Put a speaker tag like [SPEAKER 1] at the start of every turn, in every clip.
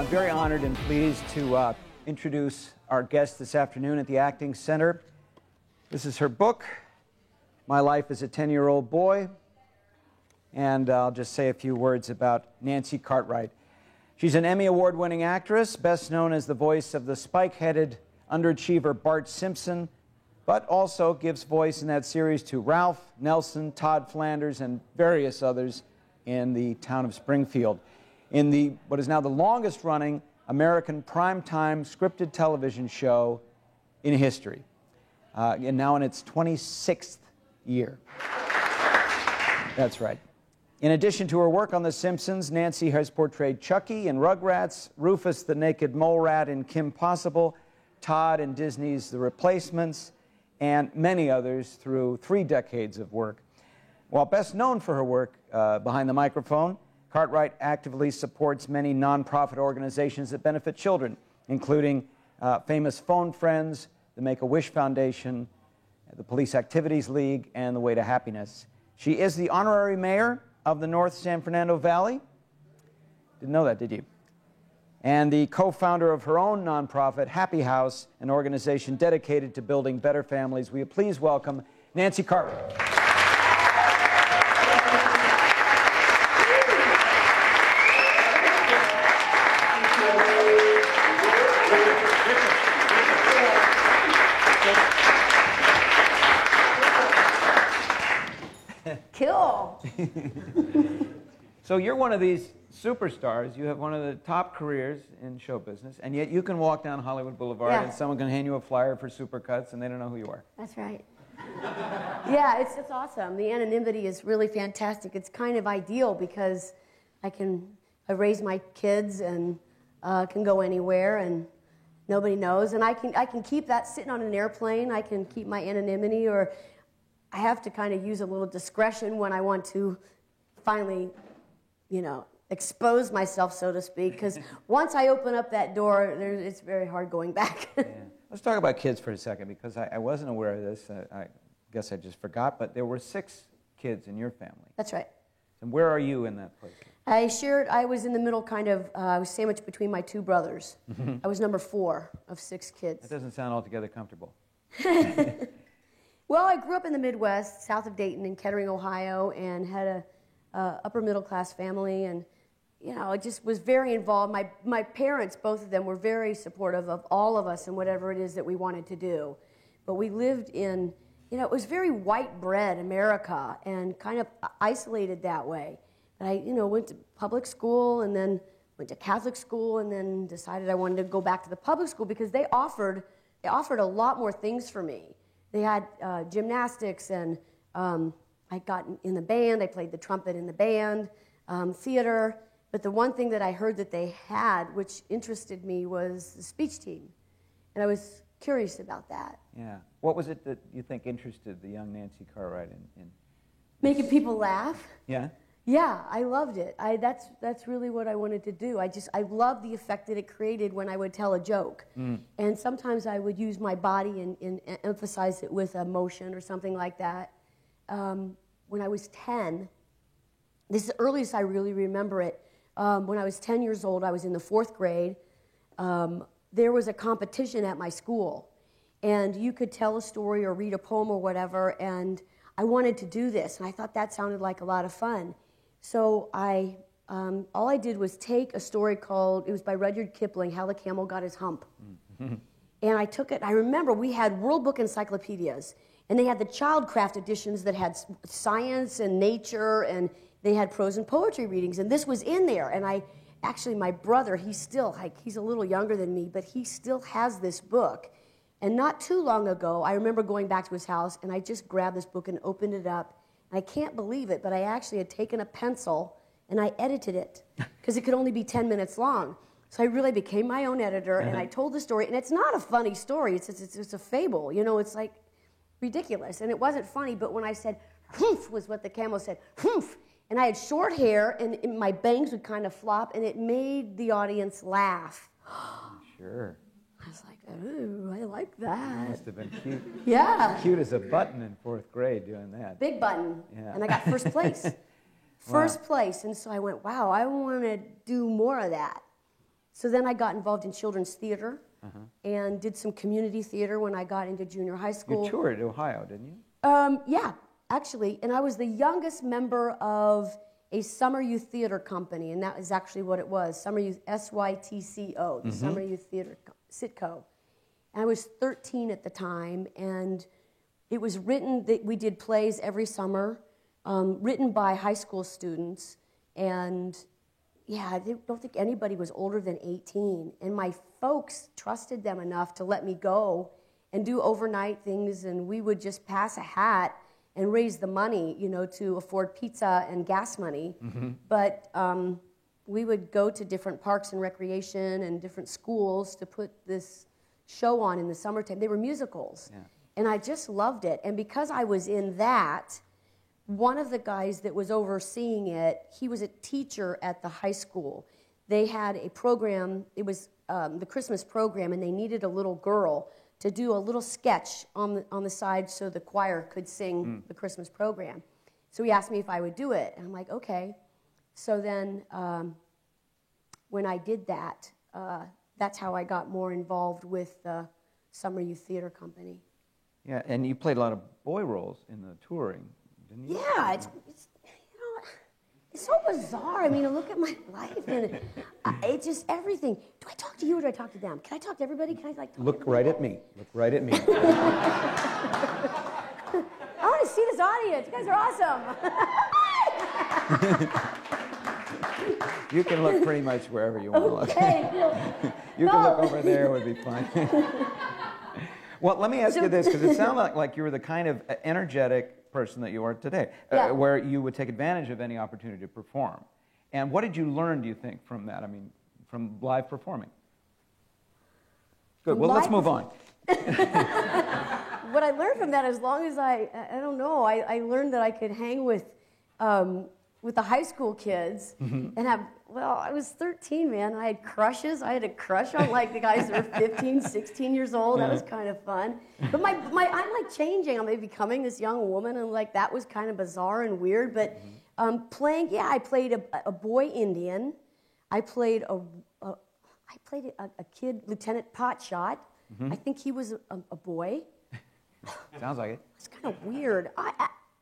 [SPEAKER 1] Very honored and pleased to introduce our guest this afternoon at the Acting Center. This is her book, My Life as a 10-Year-Old Boy, and I'll just say a few words about Nancy Cartwright. She's an Emmy Award-winning actress, best known as the voice of the spike-headed underachiever Bart Simpson, but also gives voice in that series to Ralph, Nelson, Todd Flanders, and various others in the town of Springfield. In what is now the longest-running American primetime scripted television show in history, and now in its 26th year. That's right. In addition to her work on The Simpsons, Nancy has portrayed Chucky in Rugrats, Rufus the Naked Mole Rat in Kim Possible, Todd in Disney's The Replacements, and many others through 3 decades of work. While best known for her work behind the microphone, Cartwright actively supports many nonprofit organizations that benefit children, including famous Phone Friends, the Make-A-Wish Foundation, the Police Activities League, and the Way to Happiness. She is the honorary mayor of the North San Fernando Valley. Didn't know that, did you? And the co-founder of her own nonprofit, Happy House, an organization dedicated to building better families. Will you please welcome Nancy Cartwright.
[SPEAKER 2] Kill.
[SPEAKER 1] So you're one of these superstars. You have one of the top careers in show business, and yet you can walk down Hollywood Boulevard and someone can hand you a flyer for Supercuts and they don't know who you are.
[SPEAKER 2] That's right. Yeah, it's awesome. The anonymity is really fantastic. It's kind of ideal because I raise my kids and can go anywhere and nobody knows. And I can keep that sitting on an airplane. I can keep my anonymity, or I have to kind of use a little discretion when I want to finally, expose myself, so to speak, because once I open up that door, it's very hard going back.
[SPEAKER 1] Yeah. Let's talk about kids for a second, because I wasn't aware of this. I guess I just forgot, but there were 6 kids in your family.
[SPEAKER 2] That's right.
[SPEAKER 1] And where are you in that place?
[SPEAKER 2] I was in the middle, I was sandwiched between my 2 brothers. I was number 4 of 6 kids.
[SPEAKER 1] That doesn't sound altogether comfortable.
[SPEAKER 2] Well, I grew up in the Midwest, south of Dayton, in Kettering, Ohio, and had a upper middle class family, and I just was very involved. My parents, both of them, were very supportive of all of us and whatever it is that we wanted to do. But we lived in, it was very white bread America and kind of isolated that way. But I, went to public school and then went to Catholic school and then decided I wanted to go back to the public school because they offered a lot more things for me. They had gymnastics, and I got in the band. I played the trumpet in the band, theater. But the one thing that I heard that they had, which interested me, was the speech team. And I was curious about that.
[SPEAKER 1] Yeah. What was it that you think interested the young Nancy Cartwright in?
[SPEAKER 2] Making people laugh.
[SPEAKER 1] Yeah?
[SPEAKER 2] Yeah, I loved it. That's really what I wanted to do. I loved the effect that it created when I would tell a joke. And sometimes I would use my body and emphasize it with emotion or something like that. When I was 10, this is the earliest I really remember it. When I was 10 years old, I was in the 4th grade. There was a competition at my school. And you could tell a story or read a poem or whatever, and I wanted to do this. And I thought that sounded like a lot of fun. So all I did was take a story it was by Rudyard Kipling, How the Camel Got His Hump. And I took it, I remember we had World Book encyclopedias, and they had the Childcraft editions that had science and nature, and they had prose and poetry readings, and this was in there. And actually my brother, he's a little younger than me, but he still has this book. And not too long ago, I remember going back to his house, and I just grabbed this book and opened it up. And I can't believe it, but I actually had taken a pencil and I edited it because it could only be 10 minutes long. So I really became my own editor, and I told the story. And it's not a funny story. It's a fable. It's like ridiculous. And it wasn't funny, but when I said, "Humph," was what the camel said, "Humph," And I had short hair, and my bangs would kind of flop, and it made the audience laugh.
[SPEAKER 1] Sure.
[SPEAKER 2] I was like, ooh, I like that.
[SPEAKER 1] Must have been cute.
[SPEAKER 2] Yeah.
[SPEAKER 1] Cute as a button in 4th grade doing that.
[SPEAKER 2] Big button.
[SPEAKER 1] Yeah.
[SPEAKER 2] And I got first place. First place. And so I went, wow, I want to do more of that. So then I got involved in children's theater and did some community theater when I got into junior high school.
[SPEAKER 1] You toured Ohio, didn't you?
[SPEAKER 2] Yeah, actually. And I was the youngest member of a summer youth theater company, and that is actually what it was, Summer Youth, SYTCO, the Summer Youth Theater Sitco. And I was 13 at the time, and it was written, that we did plays every summer, written by high school students, and yeah, I don't think anybody was older than 18. And my folks trusted them enough to let me go and do overnight things, and we would just pass a hat and raise the money, you know, to afford pizza and gas money. But we would go to different parks and recreation and different schools to put this show on in the summertime. They were musicals. Yeah. And I just loved it. And because I was in that, one of the guys that was overseeing it, he was a teacher at the high school. They had a program, it was the Christmas program, and they needed a little girl to do a little sketch on the side so the choir could sing the Christmas program. So he asked me if I would do it, and I'm like, okay. So then when I did that, that's how I got more involved with the Summer Youth Theater Company.
[SPEAKER 1] Yeah, and you played a lot of boy roles in the touring, didn't you?
[SPEAKER 2] Yeah, it's you know, it's so bizarre. I mean, look at my life, and it's just everything. Do I talk to you or do I talk to them? Can I talk to everybody? Can I like talk
[SPEAKER 1] Look right at me. Look right at me.
[SPEAKER 2] I want to see this audience. You guys are awesome.
[SPEAKER 1] You can look pretty much wherever you want to look.
[SPEAKER 2] Okay.
[SPEAKER 1] You can look over there, it would be fine. Well, let me ask you this, because it sounded like you were the kind of energetic person that you are today, where you would take advantage of any opportunity to perform. And what did you learn, do you think, from that? I mean, from live performing? Good. Well, let's move on.
[SPEAKER 2] What I learned from that, as long as I don't know, I learned that I could hang with the high school kids and have, well, I was 13, man. I had crushes. I had a crush on like the guys that were 15, 16 years old. That was kind of fun. But I'm like changing. I'm becoming this young woman, and like that was kind of bizarre and weird. But playing, I played a boy Indian. I played a kid, Lieutenant Potshot. I think he was a boy.
[SPEAKER 1] Sounds like it.
[SPEAKER 2] It's kind of weird.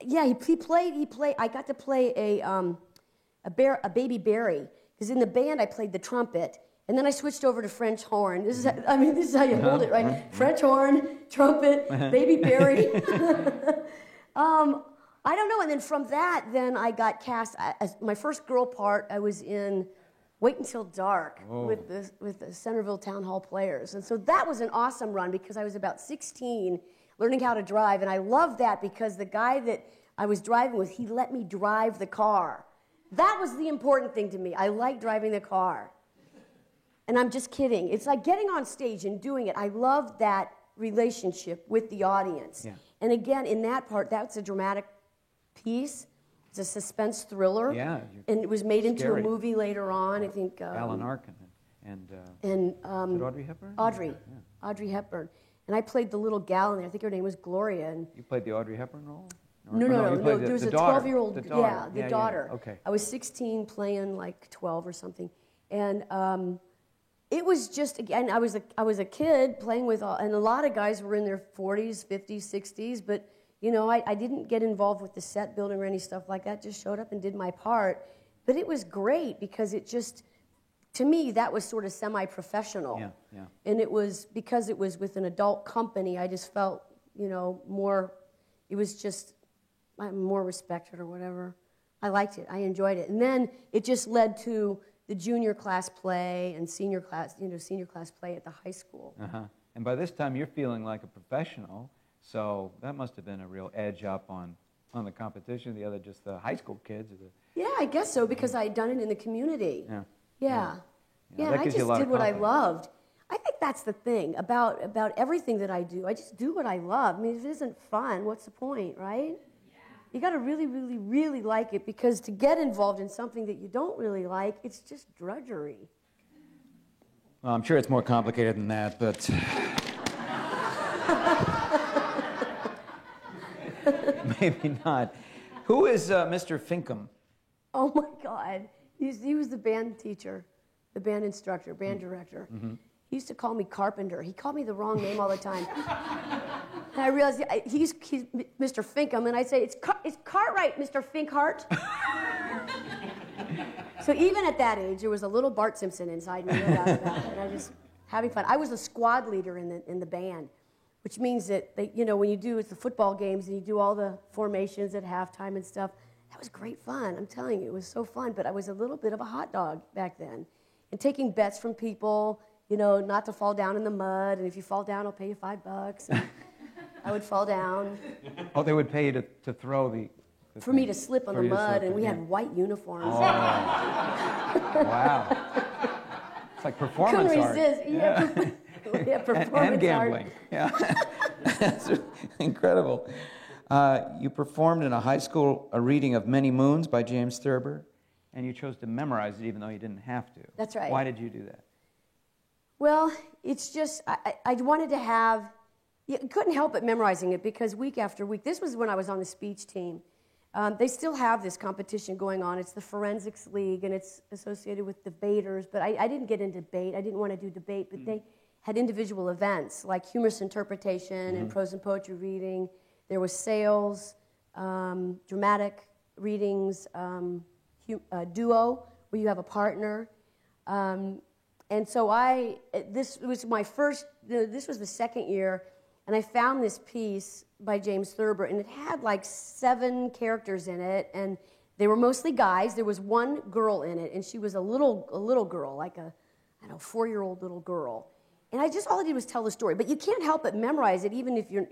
[SPEAKER 2] He played. I got to play a baby Barry, because in the band I played the trumpet, and then I switched over to French horn. This is how you hold it, right? French horn, trumpet, baby Barry. I don't know. And then from that, then I got cast as my first girl part. I was in Wait Until Dark with the Centerville Town Hall Players, and so that was an awesome run because I was about 16. Learning how to drive, and I loved that because the guy that I was driving with, he let me drive the car. That was the important thing to me. I like driving the car. And I'm just kidding. It's like getting on stage and doing it. I love that relationship with the audience. Yeah. And again, in that part, that's a dramatic piece. It's a suspense thriller.
[SPEAKER 1] Yeah.
[SPEAKER 2] And it was made into a movie later on, I think.
[SPEAKER 1] Alan Arkin and Audrey Hepburn?
[SPEAKER 2] Audrey Hepburn. And I played the little gal in there. I think her name was Gloria. And
[SPEAKER 1] you played the Audrey Hepburn role?
[SPEAKER 2] No. There was a 12-year-old.
[SPEAKER 1] The daughter.
[SPEAKER 2] The daughter.
[SPEAKER 1] Yeah. Okay.
[SPEAKER 2] I was 16 playing like 12 or something. And it was just, again, I was a kid playing with, and a lot of guys were in their 40s, 50s, 60s. But, you know, I didn't get involved with the set building or any stuff like that. Just showed up and did my part. But it was great because it just... To me, that was sort of semi-professional. Yeah. And it was, because it was with an adult company, I just felt, you know, more, it was just, I'm more respected or whatever. I liked it. I enjoyed it. And then it just led to the junior class play and senior class play at the high school.
[SPEAKER 1] And by this time, you're feeling like a professional, so that must have been a real edge up on the competition, just the high school kids.
[SPEAKER 2] Yeah, I guess so, because I had done it in the community. Yeah, I just did what I loved. I think that's the thing about everything that I do. I just do what I love. I mean, if it isn't fun, what's the point, right? You got to really, really, really like it, because to get involved in something that you don't really like, it's just drudgery.
[SPEAKER 1] Well, I'm sure it's more complicated than that, but maybe not. Who is Mr. Finkham?
[SPEAKER 2] Oh my God. He was the band teacher, the band instructor, band director.
[SPEAKER 1] Mm-hmm.
[SPEAKER 2] He used to call me Carpenter. He called me the wrong name all the time. And I realized he's Mr. Finkham, and I'd say, it's Cartwright, Mr. Finkhart. So even at that age, there was a little Bart Simpson inside me, no doubt about it. And I was just having fun. I was the squad leader in the band, which means that when you do the football games and you do all the formations at halftime and stuff, that was great fun. I'm telling you, it was so fun. But I was a little bit of a hot dog back then, and taking bets from people, not to fall down in the mud. And if you fall down, I'll pay you $5. And I would fall down.
[SPEAKER 1] Oh, they would pay you to throw the
[SPEAKER 2] for me to slip on the mud, and we had white uniforms.
[SPEAKER 1] Oh. Wow. It's like performance
[SPEAKER 2] couldn't
[SPEAKER 1] art.
[SPEAKER 2] Resist. Yeah. Performance
[SPEAKER 1] and gambling.
[SPEAKER 2] art.
[SPEAKER 1] Yeah. That's incredible. You performed in a high school reading of Many Moons by James Thurber, and you chose to memorize it even though you didn't have to.
[SPEAKER 2] That's right.
[SPEAKER 1] Why did you do that?
[SPEAKER 2] Well, it's just, I wanted to have, couldn't help but memorizing it, because week after week, this was when I was on the speech team. They still have this competition going on. It's the Forensics League, and it's associated with debaters. But I didn't get into debate. I didn't want to do debate. But they had individual events like humorous interpretation and prose and poetry reading. There was sales, dramatic readings, duo, where you have a partner. And so this was my first, this was the second year, and I found this piece by James Thurber, and it had like 7 characters in it, and they were mostly guys. There was one girl in it, and she was a little girl, like a 4-year-old little girl. And all I did was tell the story. But you can't help but memorize it, even if you're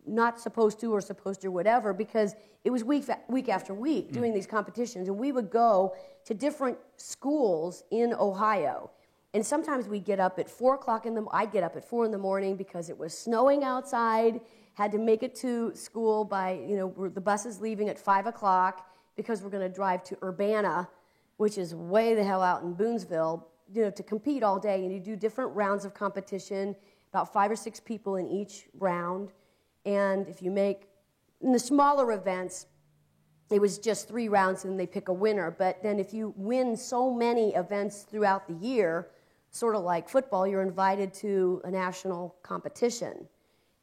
[SPEAKER 2] not supposed to or supposed to or whatever, because it was week after week doing these competitions, and we would go to different schools in Ohio. And sometimes we'd get up at 4 o'clock I'd get up at 4 in the morning because it was snowing outside, had to make it to school by, the bus is leaving at 5 o'clock because we're going to drive to Urbana, which is way the hell out in Boonesville, to compete all day. And you do different rounds of competition, about 5 or 6 people in each round. And if you make, in the smaller events, it was just 3 rounds and they pick a winner. But then if you win so many events throughout the year, sort of like football, you're invited to a national competition.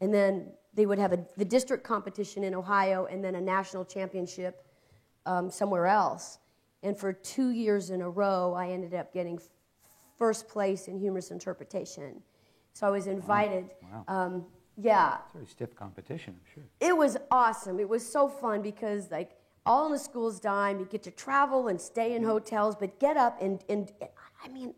[SPEAKER 2] And then they would have the district competition in Ohio and then a national championship somewhere else. And for 2 years in a row, I ended up getting first place in humorous interpretation. So I was invited.
[SPEAKER 1] Wow.
[SPEAKER 2] Yeah.
[SPEAKER 1] It's a very stiff competition, I'm sure.
[SPEAKER 2] It was awesome. It was so fun because, all on the school's dime, you get to travel and stay in hotels, but get up and I mean,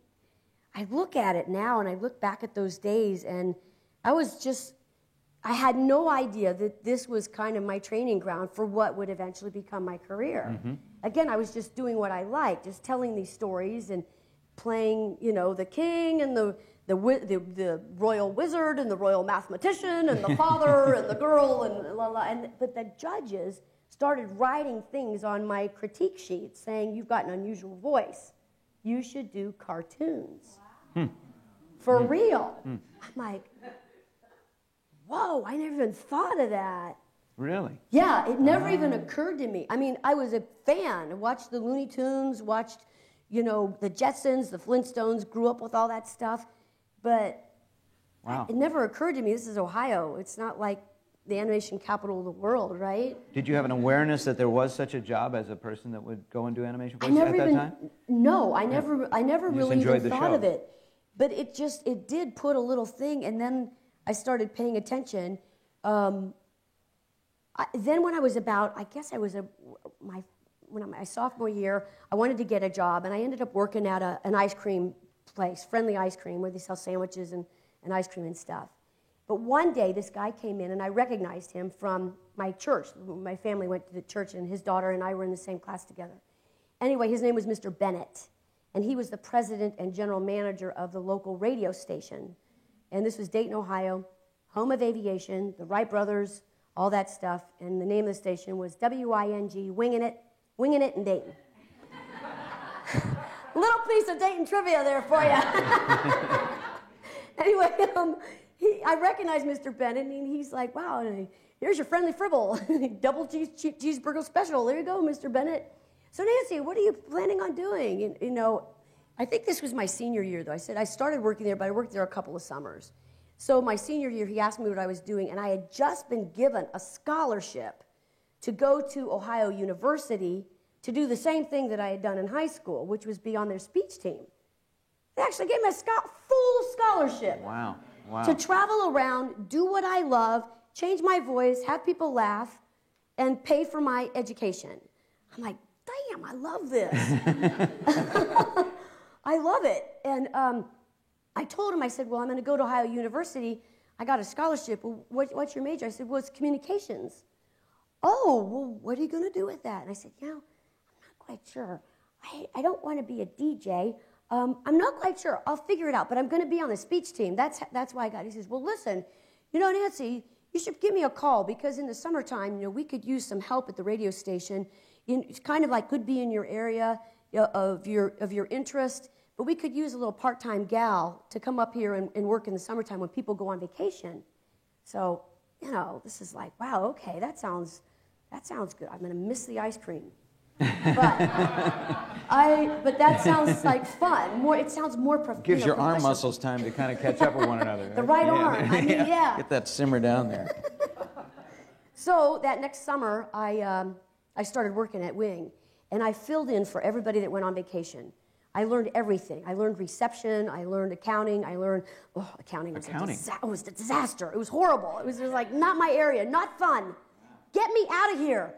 [SPEAKER 2] I look at it now and I look back at those days, and I had no idea that this was kind of my training ground for what would eventually become my career. Mm-hmm. Again, I was just doing what I liked, just telling these stories and playing, the king and the royal wizard and the royal mathematician and the father and the girl and la la. But the judges started writing things on my critique sheet saying, "You've got an unusual voice. You should do cartoons." Wow. For real. I'm like, whoa, I never even thought of that.
[SPEAKER 1] Really?
[SPEAKER 2] Yeah, it never even occurred to me. I mean, I was a fan. I watched the Looney Tunes, watched, the Jetsons, the Flintstones, grew up with all that stuff. But it never occurred to me, this is Ohio. It's not like the animation capital of the world, right?
[SPEAKER 1] Did you have an awareness that there was such a job as a person that would go and do animation voices at that time?
[SPEAKER 2] No, I never really even thought of it. But it did put a little thing, and then I started paying attention. Then when I was about, my sophomore year, I wanted to get a job, and I ended up working at an ice cream place, Friendly Ice Cream, where they sell sandwiches and ice cream and stuff. But one day, this guy came in, and I recognized him from my church. My family went to the church, and his daughter and I were in the same class together. Anyway, his name was Mr. Bennett, and he was the president and general manager of the local radio station. And this was Dayton, Ohio, home of aviation, the Wright brothers, all that stuff. And the name of the station was WING, Winging It in Dayton. Little piece of Dayton trivia there for you. Anyway, I recognized Mr. Bennett, and he's like, wow, here's your friendly fribble. Double cheeseburger special. There you go, Mr. Bennett. So Nancy, what are you planning on doing? And, you know, I think this was my senior year, though. I said I started working there, but I worked there a couple of summers. So my senior year, he asked me what I was doing, and I had just been given a scholarship to go to Ohio University to do the same thing that I had done in high school, which was be on their speech team. They actually gave me a full scholarship.
[SPEAKER 1] Wow. Wow.
[SPEAKER 2] To travel around, do what I love, change my voice, have people laugh, and pay for my education. I'm like, damn, I love this. I love it. And I told him, I said, well, I'm going to go to Ohio University. I got a scholarship. Well, what's your major? I said, well, it's communications. Oh, well, what are you going to do with that? And I said, you know, I'm not quite sure. I don't want to be a DJ. I'm not quite sure. I'll figure it out, but I'm going to be on the speech team. That's why I got it. He says, well, listen, you know, Nancy, you should give me a call because in the summertime, you know, we could use some help at the radio station. It's kind of like could be in your area of your interest, but we could use a little part-time gal to come up here and work in the summertime when people go on vacation. So, you know, this is like, wow, okay, that sounds good. I'm going to miss the ice cream. But that sounds like fun. It sounds more professional.
[SPEAKER 1] Gives your arm muscles time to kind of catch up with one another. Right?
[SPEAKER 2] The right arm. I mean, yeah.
[SPEAKER 1] Get that simmer down there.
[SPEAKER 2] So that next summer, I started working at Wing, and I filled in for everybody that went on vacation. I learned everything. I learned reception. I learned accounting. Accounting was a disaster. It was horrible. It was just like not my area, not fun. Get me out of here.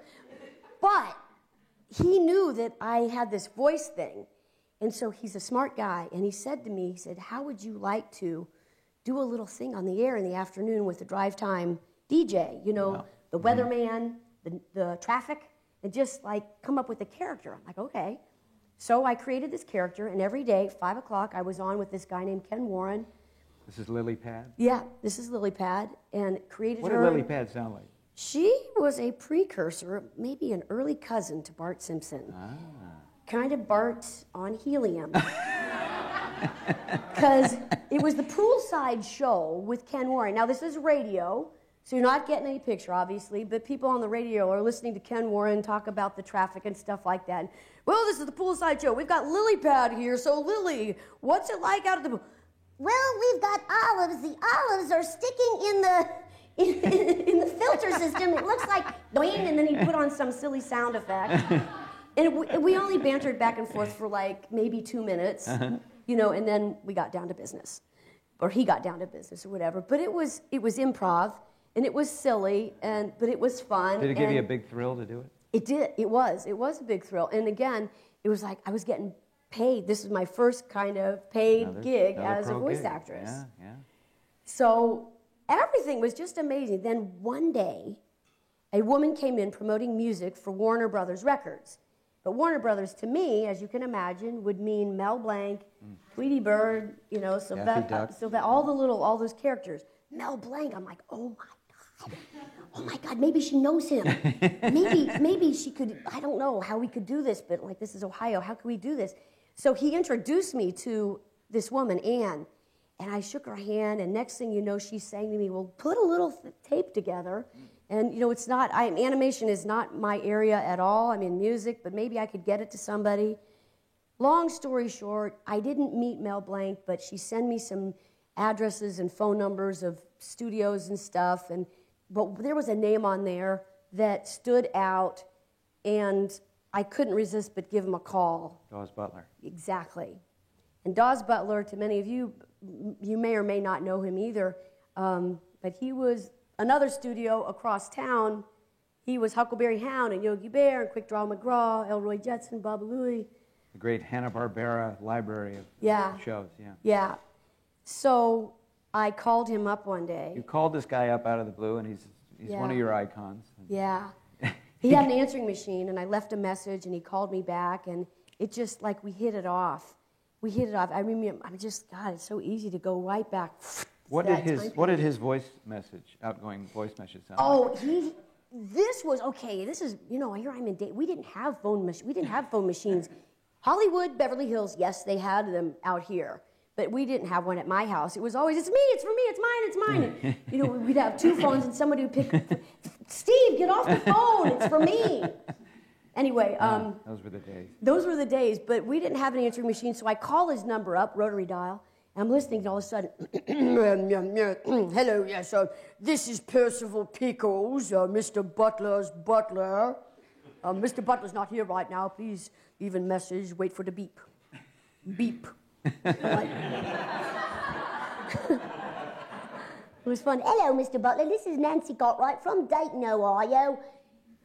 [SPEAKER 2] But he knew that I had this voice thing, and so he's a smart guy, and he said to me, he said, how would you like to do a little thing on the air in the afternoon with the drive time DJ, you know, the weatherman, the traffic, and just like come up with a character. I'm like, okay. So I created this character, and every day, 5 o'clock, I was on with this guy named Ken Warren.
[SPEAKER 1] This is Lily Pad?
[SPEAKER 2] Yeah, this is Lily Pad, and created her.
[SPEAKER 1] What did Lily Pad sound like?
[SPEAKER 2] She was a precursor, maybe an early cousin to Bart Simpson. Kind of Bart on helium. Because it was the poolside show with Ken Warren. Now, this is radio, so you're not getting any picture, obviously, but people on the radio are listening to Ken Warren talk about the traffic and stuff like that. Well, this is the poolside show. We've got Lily Pad here, so Lily, what's it like out at the pool? Well, we've got olives. The olives are sticking in the filter system. It looks like doing, and then he put on some silly sound effect. And we only bantered back and forth for like maybe 2 minutes, you know, and then we got down to business. Or he got down to business or whatever. But it was improv, and it was silly, but it was fun.
[SPEAKER 1] Did it give you a big thrill to do it?
[SPEAKER 2] It did. It was a big thrill. And again, it was like I was getting paid. This was my first kind of paid gig as a voice actress.
[SPEAKER 1] Yeah.
[SPEAKER 2] So everything was just amazing. Then one day, a woman came in promoting music for Warner Brothers Records. But Warner Brothers, to me, as you can imagine, would mean Mel Blanc, Tweety Bird, you know, Sylvette, all those characters. Mel Blanc, I'm like, oh my God, maybe she knows him. maybe she could, I don't know how we could do this, but like this is Ohio, how could we do this? So he introduced me to this woman, Ann, and I shook her hand, and next thing you know, she's saying to me, well, put a little tape together. And, you know, animation is not my area at all. I'm in music, but maybe I could get it to somebody. Long story short, I didn't meet Mel Blanc, but she sent me some addresses and phone numbers of studios and stuff. But there was a name on there that stood out, and I couldn't resist but give him a call.
[SPEAKER 1] Dawes Butler.
[SPEAKER 2] Exactly. And Dawes Butler, to many of you, you may or may not know him either, but he was another studio across town. He was Huckleberry Hound and Yogi Bear and Quick Draw McGraw, Elroy Jetson, Baba Louie.
[SPEAKER 1] The great Hanna-Barbera library of shows, yeah.
[SPEAKER 2] Yeah. So I called him up one day.
[SPEAKER 1] You called this guy up out of the blue, and he's one of your icons.
[SPEAKER 2] Yeah. He had an answering machine, and I left a message, and he called me back, and it just, like, we hit it off. I remember, God, it's so easy to go right back
[SPEAKER 1] What did his outgoing voice message sound like?
[SPEAKER 2] Oh, this is, here I'm in date. We didn't have phone machines. Hollywood, Beverly Hills, yes, they had them out here. But we didn't have one at my house. It was always, it's me, it's for me, it's mine, it's mine. And, we'd have two phones and somebody would pick, Steve, get off the phone, it's for me. Anyway.
[SPEAKER 1] Those were the days.
[SPEAKER 2] Those were the days, but we didn't have an answering machine, so I call his number up, rotary dial, and I'm listening, and all of a sudden, hello, yes, this is Percival Pickles, Mr. Butler's butler. Mr. Butler's not here right now. Please leave a message, wait for the beep. Beep. It was fun. Hello, Mr. Butler. This is Nancy Cartwright from Dayton, Ohio.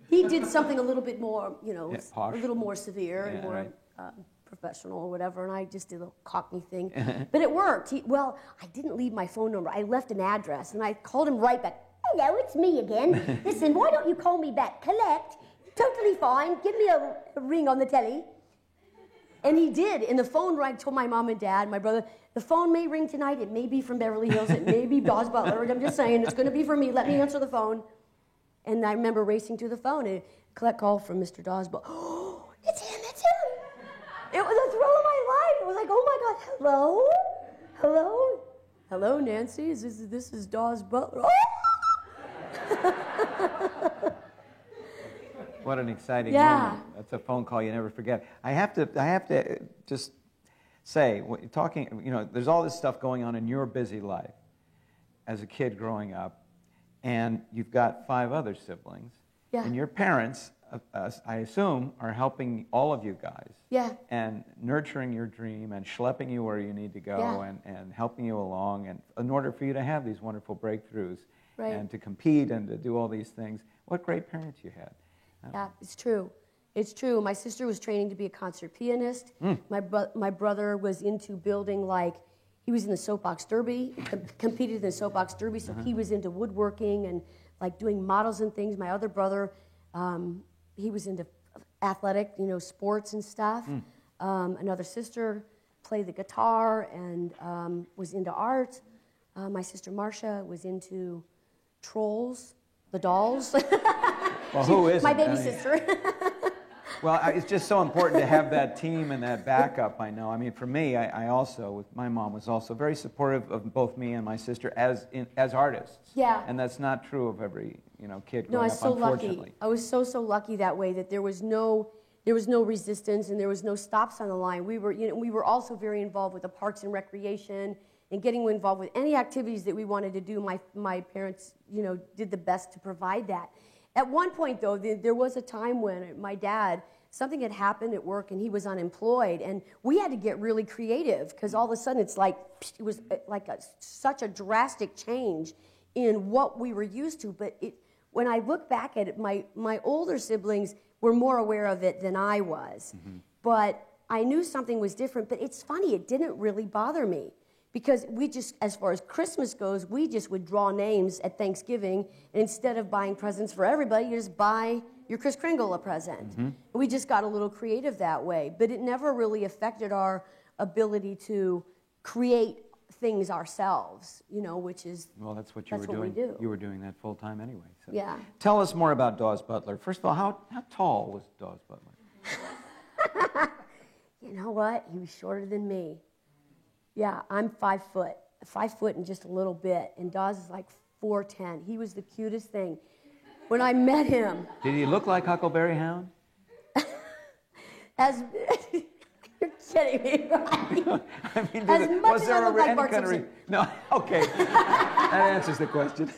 [SPEAKER 2] He did something a little bit more, a little more severe and more professional or whatever, and I just did a little cockney thing. But it worked. I didn't leave my phone number. I left an address, and I called him right back. Hello, it's me again. Listen, why don't you call me back? Collect. Totally fine. Give me a ring on the telly. And he did. And the phone rang, told my mom and dad, my brother, the phone may ring tonight. It may be from Beverly Hills. It may be Dawes Butler. I'm just saying, it's going to be for me. Let me answer the phone. And I remember racing to the phone and collect call from Mr. Dawes Butler. Oh, it's him, it's him. It was a thrill of my life. It was like, oh my God, hello? Hello? Hello, Nancy. This is Dawes Butler. Oh!
[SPEAKER 1] What an exciting moment. That's a phone call you never forget. I have to just say, there's all this stuff going on in your busy life as a kid growing up, and you've got 5 other siblings. Yeah. And your parents, I assume, are helping all of you guys.
[SPEAKER 2] Yeah.
[SPEAKER 1] And nurturing your dream and schlepping you where you need to go and helping you along and in order for you to have these wonderful breakthroughs and to compete and to do all these things. What great parents you had.
[SPEAKER 2] Yeah, it's true. It's true. My sister was training to be a concert pianist. My brother was into building, he was in the soapbox derby, competed in the soapbox derby, so he was into woodworking and doing models and things. My other brother, he was into athletic, sports and stuff. Another sister played the guitar and was into art. My sister Marcia was into trolls, the dolls.
[SPEAKER 1] Well, who isn't?
[SPEAKER 2] My baby sister.
[SPEAKER 1] Well, it's just so important to have that team and that backup, I know. I mean, for me, I also, my mom was also very supportive of both me and my sister as artists.
[SPEAKER 2] Yeah.
[SPEAKER 1] And that's not true of every, kid growing up,
[SPEAKER 2] No, I was so
[SPEAKER 1] unfortunately.
[SPEAKER 2] lucky. I was so lucky that way that there was no resistance and there was no stops on the line. We were also very involved with the parks and recreation and getting involved with any activities that we wanted to do. My parents, did the best to provide that. At one point, though, there was a time when my dad, something had happened at work and he was unemployed, and we had to get really creative because all of a sudden it was such a drastic change in what we were used to. But when I look back at it, my older siblings were more aware of it than I was. But I knew something was different, but it's funny, it didn't really bother me. Because as far as Christmas goes, we just would draw names at Thanksgiving, and instead of buying presents for everybody, you just buy your Kris Kringle a present. We just got a little creative that way, but it never really affected our ability to create things ourselves, which is
[SPEAKER 1] well, that's what you were doing.
[SPEAKER 2] What we do.
[SPEAKER 1] You were doing that full time anyway. So.
[SPEAKER 2] Yeah.
[SPEAKER 1] Tell us more about Dawes Butler. First of all, how tall was Dawes Butler?
[SPEAKER 2] You know what? He was shorter than me. Yeah, I'm 5 foot. 5 foot and just a little bit, and Dawes is 4'10". He was the cutest thing. When I met him...
[SPEAKER 1] Did he look like Huckleberry Hound?
[SPEAKER 2] You're kidding me, right?
[SPEAKER 1] I mean, was there any kind of... No, okay. That answers the question.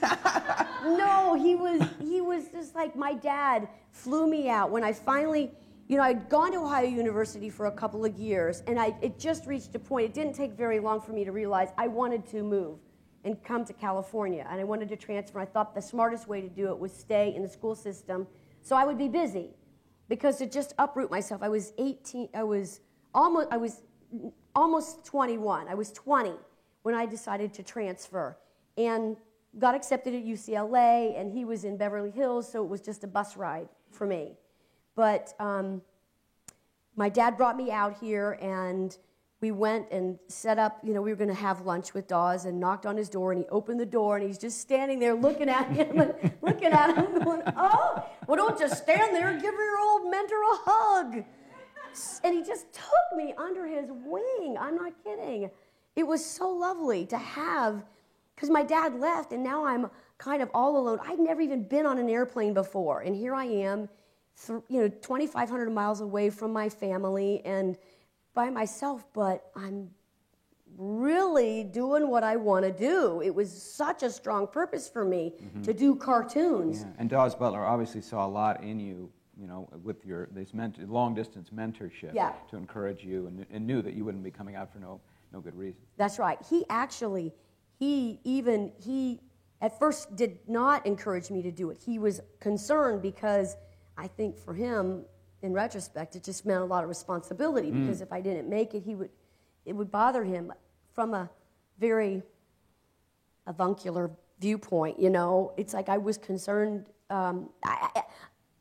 [SPEAKER 2] No, he was just like my dad flew me out when I finally... I'd gone to Ohio University for a couple of years, and it just reached a point. It didn't take very long for me to realize I wanted to move and come to California, and I wanted to transfer. I thought the smartest way to do it was stay in the school system so I would be busy, because to just uproot myself. I was 18. I was almost 21. I was 20 when I decided to transfer, and got accepted at UCLA, and he was in Beverly Hills, so it was just a bus ride for me. But my dad brought me out here, and we went and set up, we were going to have lunch with Dawes, and knocked on his door, and he opened the door, and he's just standing there looking at him, going, oh, well, don't just stand there and give your old mentor a hug. And he just took me under his wing. I'm not kidding. It was so lovely to have, because my dad left, and now I'm kind of all alone. I'd never even been on an airplane before, and here I am, 2,500 miles away from my family and by myself, but I'm really doing what I want to do. It was such a strong purpose for me to do cartoons.
[SPEAKER 1] Yeah. And Dawes Butler obviously saw a lot in you, with this long-distance mentorship to encourage you, and knew that you wouldn't be coming out for no good reason.
[SPEAKER 2] That's right. He at first did not encourage me to do it. He was concerned because I think for him, in retrospect, it just meant a lot of responsibility, because if I didn't make it, it would bother him from a very avuncular viewpoint, It's like I was concerned.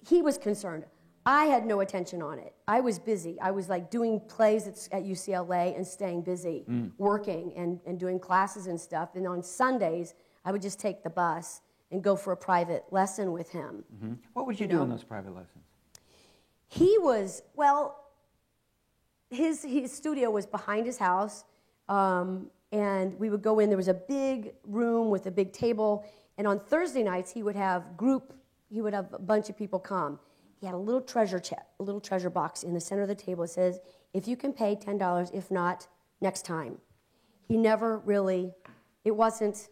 [SPEAKER 2] He was concerned. I had no attention on it. I was busy. I was like doing plays at UCLA and staying busy, working and doing classes and stuff. And on Sundays, I would just take the bus and go for a private lesson with him.
[SPEAKER 1] What would you do in those private lessons?
[SPEAKER 2] He was, his studio was behind his house, and we would go in. There was a big room with a big table, and on Thursday nights he would have a bunch of people come. He had a little treasure box in the center of the table. It says, if you can pay $10, if not, next time. He never really, it wasn't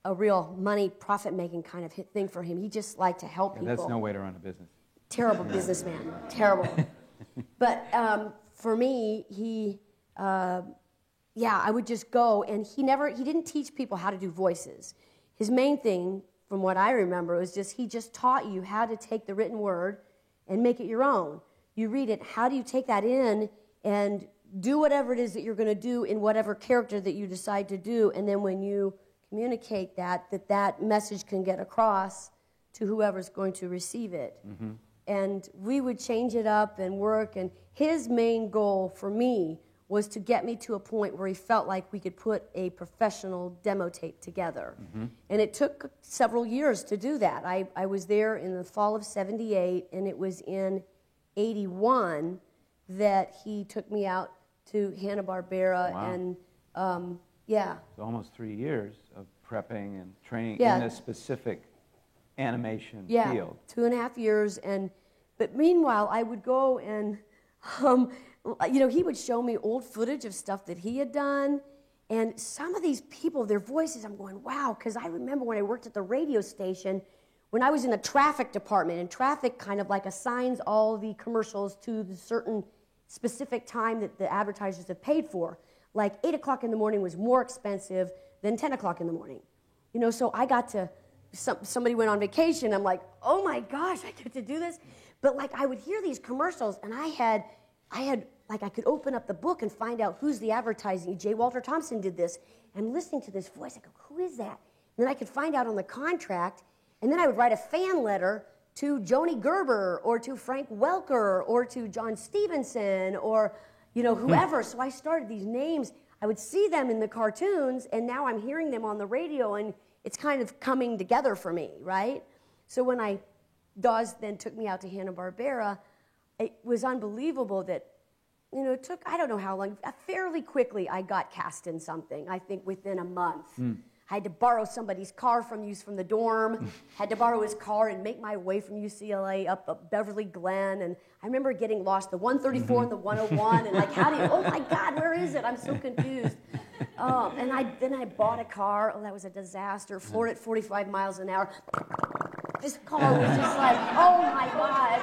[SPEAKER 2] a real money profit-making kind of thing for him. He just liked to help people.
[SPEAKER 1] That's no way to run a business.
[SPEAKER 2] Terrible businessman, terrible. But for me, I would just go, and he didn't teach people how to do voices. His main thing, from what I remember, was he just taught you how to take the written word and make it your own. You read it, how do you take that in and do whatever it is that you're going to do in whatever character that you decide to do, and then when you communicate that message can get across to whoever's going to receive it. And we would change it up and work, and his main goal for me was to get me to a point where he felt like we could put a professional demo tape together. And it took several years to do that. I was there in the fall of '78, and it was in '81 that he took me out to Hanna-Barbera.
[SPEAKER 1] Wow.
[SPEAKER 2] And
[SPEAKER 1] So almost 3 years of prepping and training in a specific animation field.
[SPEAKER 2] 2.5 years. But meanwhile, I would go and, he would show me old footage of stuff that he had done. And some of these people, their voices, I'm going, wow, because I remember when I worked at the radio station, when I was in the traffic department, and traffic kind of like assigns all the commercials to the certain specific time that the advertisers have paid for. Like 8 o'clock in the morning was more expensive than 10 o'clock in the morning. So I got to, somebody went on vacation, I'm like, oh my gosh, I get to do this? But I would hear these commercials, and I had I could open up the book and find out who's the advertising. J. Walter Thompson did this. And I'm listening to this voice, I go, who is that? And then I could find out on the contract, and then I would write a fan letter to Joni Gerber, or to Frank Welker, or to John Stevenson, or whoever. So I started these names. I would see them in the cartoons, and now I'm hearing them on the radio, and it's kind of coming together for me, right? So when Dawes then took me out to Hanna-Barbera, it was unbelievable that, it took, I don't know how long, fairly quickly I got cast in something, I think within a month. I had to borrow somebody's car from the dorm, had to borrow his car and make my way from UCLA up Beverly Glen, and I remember getting lost, the 134 and the 101, and oh my God, where is it? I'm so confused. And then I bought a car. Oh, that was a disaster. Floored at 45 miles an hour. This car was just like, oh my God.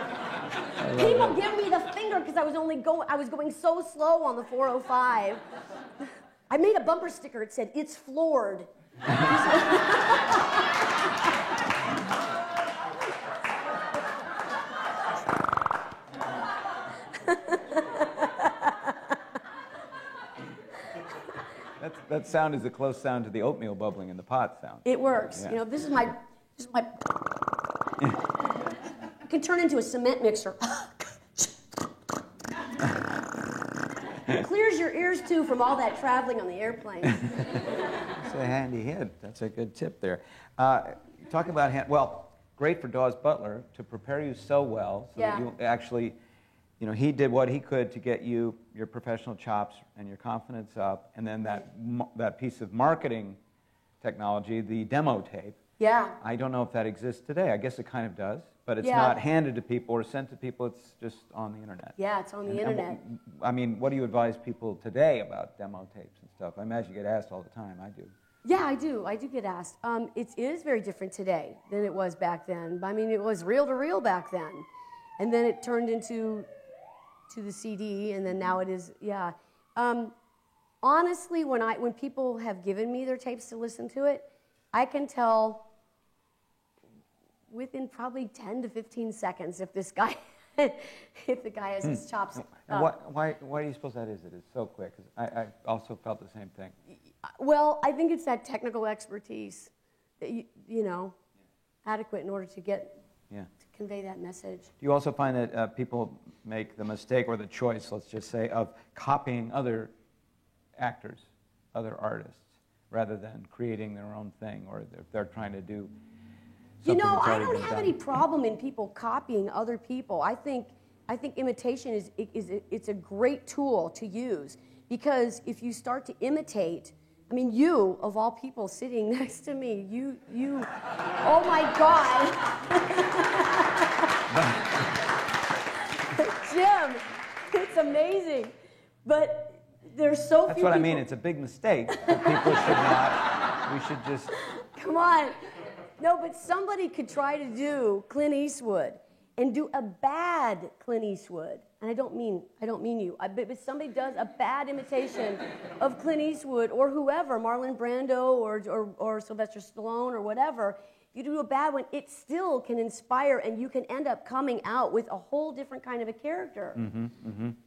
[SPEAKER 2] People give me the finger because I was going so slow on the 405. I made a bumper sticker. It said, "It's floored."
[SPEAKER 1] That sound is a close sound to the oatmeal bubbling in the pot sound.
[SPEAKER 2] It works.
[SPEAKER 1] Yeah.
[SPEAKER 2] This is my. I can turn into a cement mixer. Clears your ears, too, from all that traveling on the airplane.
[SPEAKER 1] It's a handy hit. That's a good tip there. Talking about, great for Dawes Butler to prepare you so well so that you actually, he did what he could to get you your professional chops and your confidence up, and then that piece of marketing technology, the demo tape.
[SPEAKER 2] Yeah.
[SPEAKER 1] I don't know if that exists today. I guess it kind of does, but it's not handed to people or sent to people. It's just on the internet.
[SPEAKER 2] Yeah, it's on the internet.
[SPEAKER 1] What do you advise people today about demo tapes and stuff? I imagine you get asked all the time. I do.
[SPEAKER 2] Yeah, I do. I do get asked. It is very different today than it was back then. I mean, it was reel to reel back then, and then it turned into the CD, and then now it is. Yeah. Honestly, when people have given me their tapes to listen to it, I can tell within probably 10 to 15 seconds if the guy has his chops up.
[SPEAKER 1] Why do you suppose that is? It is so quick. 'Cause I also felt the same thing.
[SPEAKER 2] Well, I think it's that technical expertise that adequate in order to to convey that message.
[SPEAKER 1] Do you also find that people make the mistake or the choice, let's just say, of copying other actors, other artists, rather than creating their own thing, or if they're trying to do something that's
[SPEAKER 2] I
[SPEAKER 1] already
[SPEAKER 2] don't
[SPEAKER 1] been
[SPEAKER 2] have
[SPEAKER 1] done?
[SPEAKER 2] any problem in people copying other people. I think imitation is a great tool to use, because if you start to imitate, I mean, you of all people sitting next to me, you oh my God. Jim, it's amazing. But there's so few
[SPEAKER 1] That's what
[SPEAKER 2] people.
[SPEAKER 1] I mean. It's a big mistake that people should not. We should just.
[SPEAKER 2] Come on. No, but somebody could try to do Clint Eastwood and do a bad Clint Eastwood. And I don't mean you. But somebody does a bad imitation of Clint Eastwood or whoever, Marlon Brando or Sylvester Stallone or whatever. You do a bad one, it still can inspire, and you can end up coming out with a whole different kind of a character.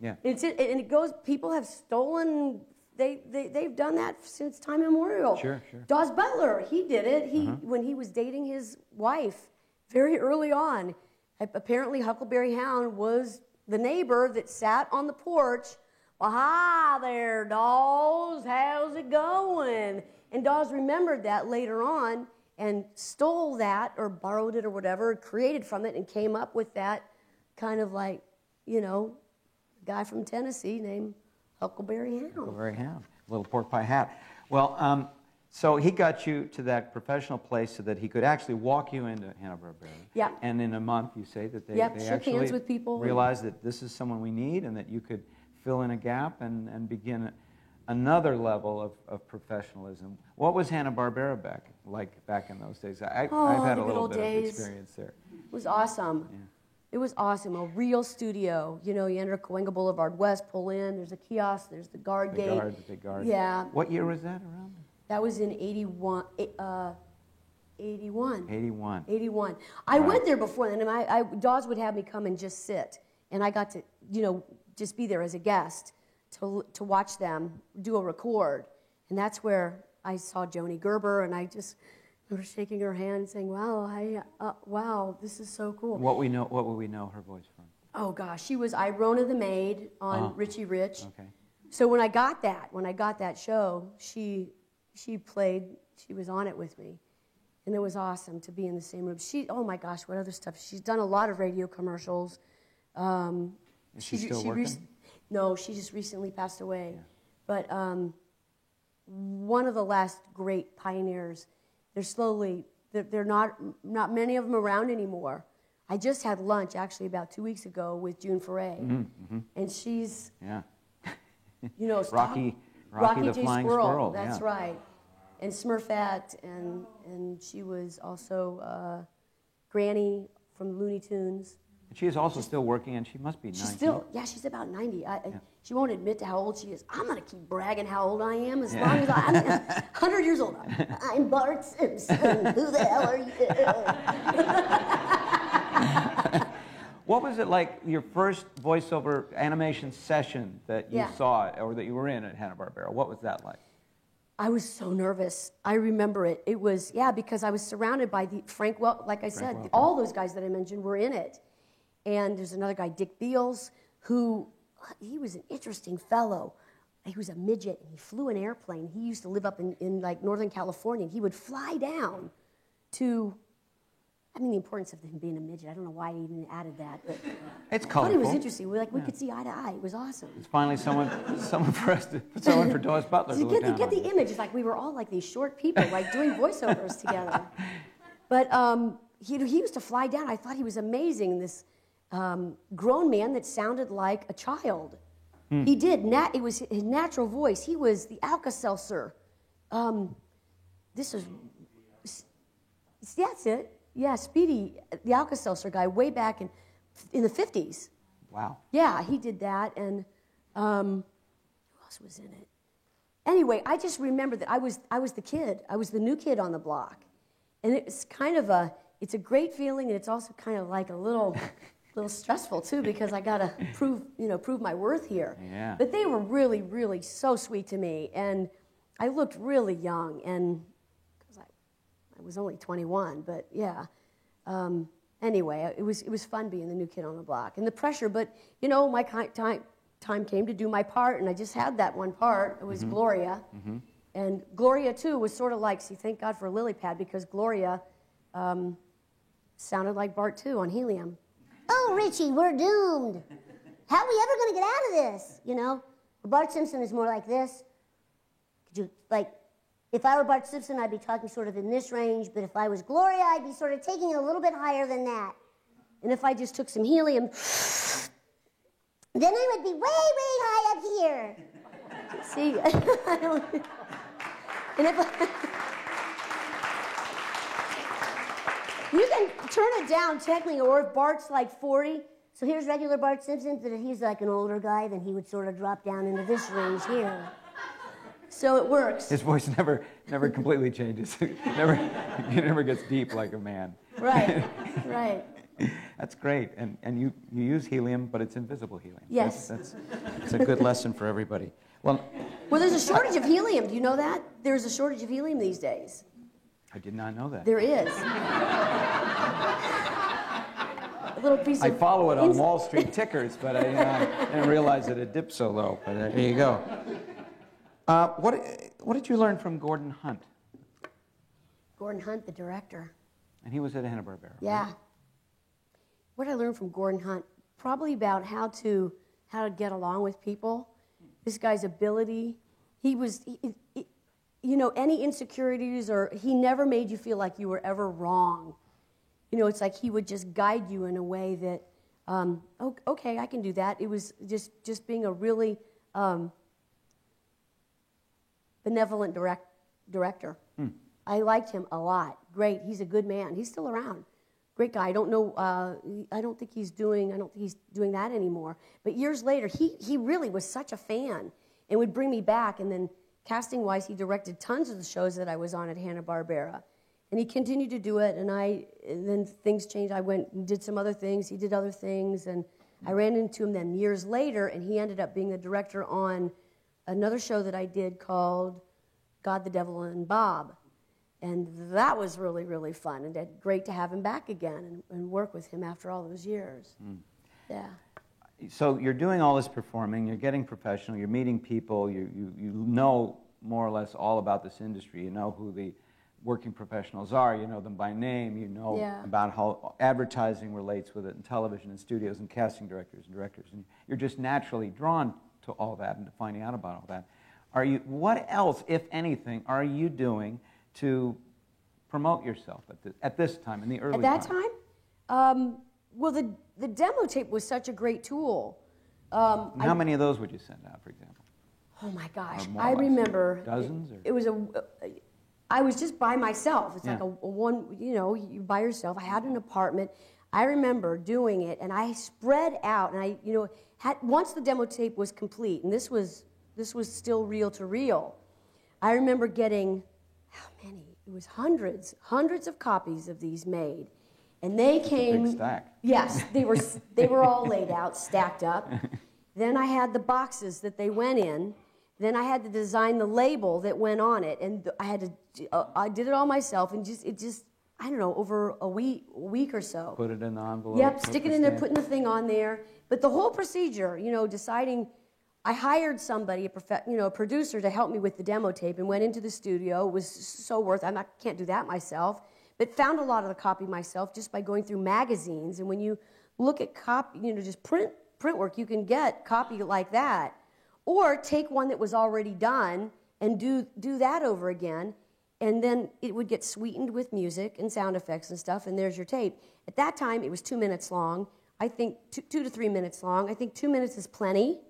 [SPEAKER 1] Yeah.
[SPEAKER 2] And it goes. People have stolen. They've done that since time immemorial.
[SPEAKER 1] Sure.
[SPEAKER 2] Dawes Butler, he did it. When he was dating his wife very early on. Apparently, Huckleberry Hound was the neighbor that sat on the porch. Well, hi there, Dawes. How's it going? And Dawes remembered that later on and stole that or borrowed it or whatever, created from it, and came up with that kind of like, guy from Tennessee named Huckleberry Hound.
[SPEAKER 1] Huckleberry Hound, little pork pie hat. Well, so he got you to that professional place so that he could actually walk you into Hanna-Barbera.
[SPEAKER 2] Yeah.
[SPEAKER 1] And in a month, you say that they
[SPEAKER 2] shook
[SPEAKER 1] actually
[SPEAKER 2] hands with people.
[SPEAKER 1] realized that this is someone we need, and that you could fill in a gap and begin another level of professionalism. What was Hanna-Barbera back in those days? I've had a little bit of experience there.
[SPEAKER 2] It was awesome.
[SPEAKER 1] Yeah.
[SPEAKER 2] It was awesome. A real studio. You enter Cahuenga Boulevard West, pull in, there's a kiosk, there's the guard gate.
[SPEAKER 1] The big guard.
[SPEAKER 2] Yeah.
[SPEAKER 1] What year was that around?
[SPEAKER 2] That was in 81. 81.
[SPEAKER 1] 81.
[SPEAKER 2] 81. I went there before then, and Dawes would have me come and just sit. And I got to, just be there as a guest to watch them do a record. And that's where I saw Joni Gerber, and I just remember shaking her hand and saying, wow, this is so cool.
[SPEAKER 1] What would we know her voice from?
[SPEAKER 2] Oh, gosh. She was Irona the Maid on Richie Rich.
[SPEAKER 1] Okay.
[SPEAKER 2] So when I got that show, she was on it with me. And it was awesome to be in the same room. Oh my gosh, what other stuff? She's done a lot of radio commercials.
[SPEAKER 1] Is she still working?
[SPEAKER 2] No, she just recently passed away. Yeah. But one of the last great pioneers. They're not many of them around anymore. I just had lunch actually about 2 weeks ago with June Foray. And she's,
[SPEAKER 1] Rocky the
[SPEAKER 2] J.
[SPEAKER 1] Flying Squirrel.
[SPEAKER 2] That's right. And Smurfette, and she was also Granny from Looney Tunes.
[SPEAKER 1] And she is also still working, and she must be 90.
[SPEAKER 2] She's about 90. She won't admit to how old she is. I'm going to keep bragging how old I am as long as I'm 100 years old. I'm Bart Simpson. Who the hell are you?
[SPEAKER 1] What was it like, your first voiceover animation session that you saw or that you were in at Hanna-Barbera? What was that like?
[SPEAKER 2] I was so nervous. I remember it. It was, because I was surrounded by like I said, all those guys that I mentioned were in it. And there's another guy, Dick Beals, who he was an interesting fellow. He was a midget, and he flew an airplane. He used to live up in like Northern California, and he would fly down to, I mean, the importance of him being a midget. I don't know why he even added that, but
[SPEAKER 1] It's
[SPEAKER 2] I thought
[SPEAKER 1] colorful.
[SPEAKER 2] he was interesting. We could see eye to eye. It was awesome.
[SPEAKER 1] It's finally someone for Doris Butler to
[SPEAKER 2] You
[SPEAKER 1] look down
[SPEAKER 2] get
[SPEAKER 1] on.
[SPEAKER 2] the image. It's like we were all like these short people, like doing voiceovers together. But he used to fly down. I thought he was amazing. This grown man that sounded like a child. He did. It was his natural voice. He was the Alka-Seltzer. This is, that's it. Yeah, Speedy, the Alka-Seltzer guy, way back in the 50s.
[SPEAKER 1] Wow.
[SPEAKER 2] Yeah, he did that, and who else was in it? Anyway, I just remember that I was the kid. I was the new kid on the block, and it's kind of it's a great feeling, and it's also kind of like a little stressful too, because I gotta prove my worth here.
[SPEAKER 1] Yeah.
[SPEAKER 2] But they were really, really so sweet to me, and I looked really young, and because I was only 21, but yeah. Anyway, it was fun being the new kid on the block, and the pressure. But my time came to do my part, and I just had that one part. It was Gloria, and Gloria too was sort of like, see, thank God for Lily Pad, because Gloria sounded like Bart too on Helium. Oh, Richie, we're doomed. How are we ever going to get out of this? Bart Simpson is more like this. Could you, like, if I were Bart Simpson, I'd be talking sort of in this range, but if I was Gloria, I'd be sort of taking it a little bit higher than that. And if I just took some helium, then I would be way, way high up here. See, I don't, and you can turn it down technically, or if Bart's like 40, so here's regular Bart Simpson, but if he's like an older guy, then he would sort of drop down into this range here. So it works.
[SPEAKER 1] His voice never completely changes. He never gets deep like a man.
[SPEAKER 2] Right, right.
[SPEAKER 1] That's great. And you use helium, but it's invisible helium.
[SPEAKER 2] Yes.
[SPEAKER 1] That's a good lesson for everybody. Well,
[SPEAKER 2] there's a shortage of helium. Do you know that? There's a shortage of helium these days.
[SPEAKER 1] I did not know that.
[SPEAKER 2] There is. A little piece of...
[SPEAKER 1] I follow it on Wall Street tickers, but I didn't realize that it dipped so low. But there you go. What did you learn from Gordon Hunt?
[SPEAKER 2] Gordon Hunt, the director.
[SPEAKER 1] And he was at Hanna-Barbera.
[SPEAKER 2] Yeah.
[SPEAKER 1] Right?
[SPEAKER 2] What did I learn from Gordon Hunt? Probably about how to get along with people. This guy's ability. He was, any insecurities, or he never made you feel like you were ever wrong. It's like he would just guide you in a way that, okay, I can do that. It was just being a really benevolent director. I liked him a lot. Great. He's a good man. He's still around. Great guy. I don't know. I don't think he's doing that anymore. But years later, he really was such a fan and would bring me back. And then casting-wise, he directed tons of the shows that I was on at Hanna-Barbera. And he continued to do it. And then things changed. I went and did some other things. He did other things. And I ran into him then years later, and he ended up being the director on another show that I did called God, the Devil, and Bob. And that was really, really fun, and great to have him back again and work with him after all those years. Yeah.
[SPEAKER 1] So you're doing all this performing, you're getting professional, you're meeting people, you know more or less all about this industry. You know who the working professionals are, you know them by name, you know about how advertising relates with it, and television and studios and casting directors, and you're just naturally drawn to all that and to finding out about all that. What else, if anything, are you doing to promote yourself at this time, in the early
[SPEAKER 2] At that time? Well, the demo tape was such a great tool.
[SPEAKER 1] How many of those would you send out, for example?
[SPEAKER 2] Oh my gosh,
[SPEAKER 1] I
[SPEAKER 2] remember.
[SPEAKER 1] Dozens?
[SPEAKER 2] It was I was just by myself. It's like a one, you by yourself. I had an apartment. I remember doing it, and I spread out, and once the demo tape was complete, and this was still reel to reel, I remember getting, how many? It was hundreds of copies of these made. And they came...
[SPEAKER 1] Big stack.
[SPEAKER 2] Yes, they were all laid out, stacked up. Then I had the boxes that they went in. Then I had to design the label that went on it, and I did it all myself, and I don't know, over a week or so.
[SPEAKER 1] Put it in the envelope.
[SPEAKER 2] Yep, stick it in there, putting the thing on there. But the whole procedure, deciding, I hired somebody, a producer, to help me with the demo tape, and went into the studio. It was so worth it. Can't do that myself, but found a lot of the copy myself just by going through magazines. And when you look at copy, just print work, you can get copy like that, or take one that was already done and do that over again. And then it would get sweetened with music and sound effects and stuff, and there's your tape. At that time, it was 2 minutes long. I think 2 to 3 minutes long. I think 2 minutes is plenty.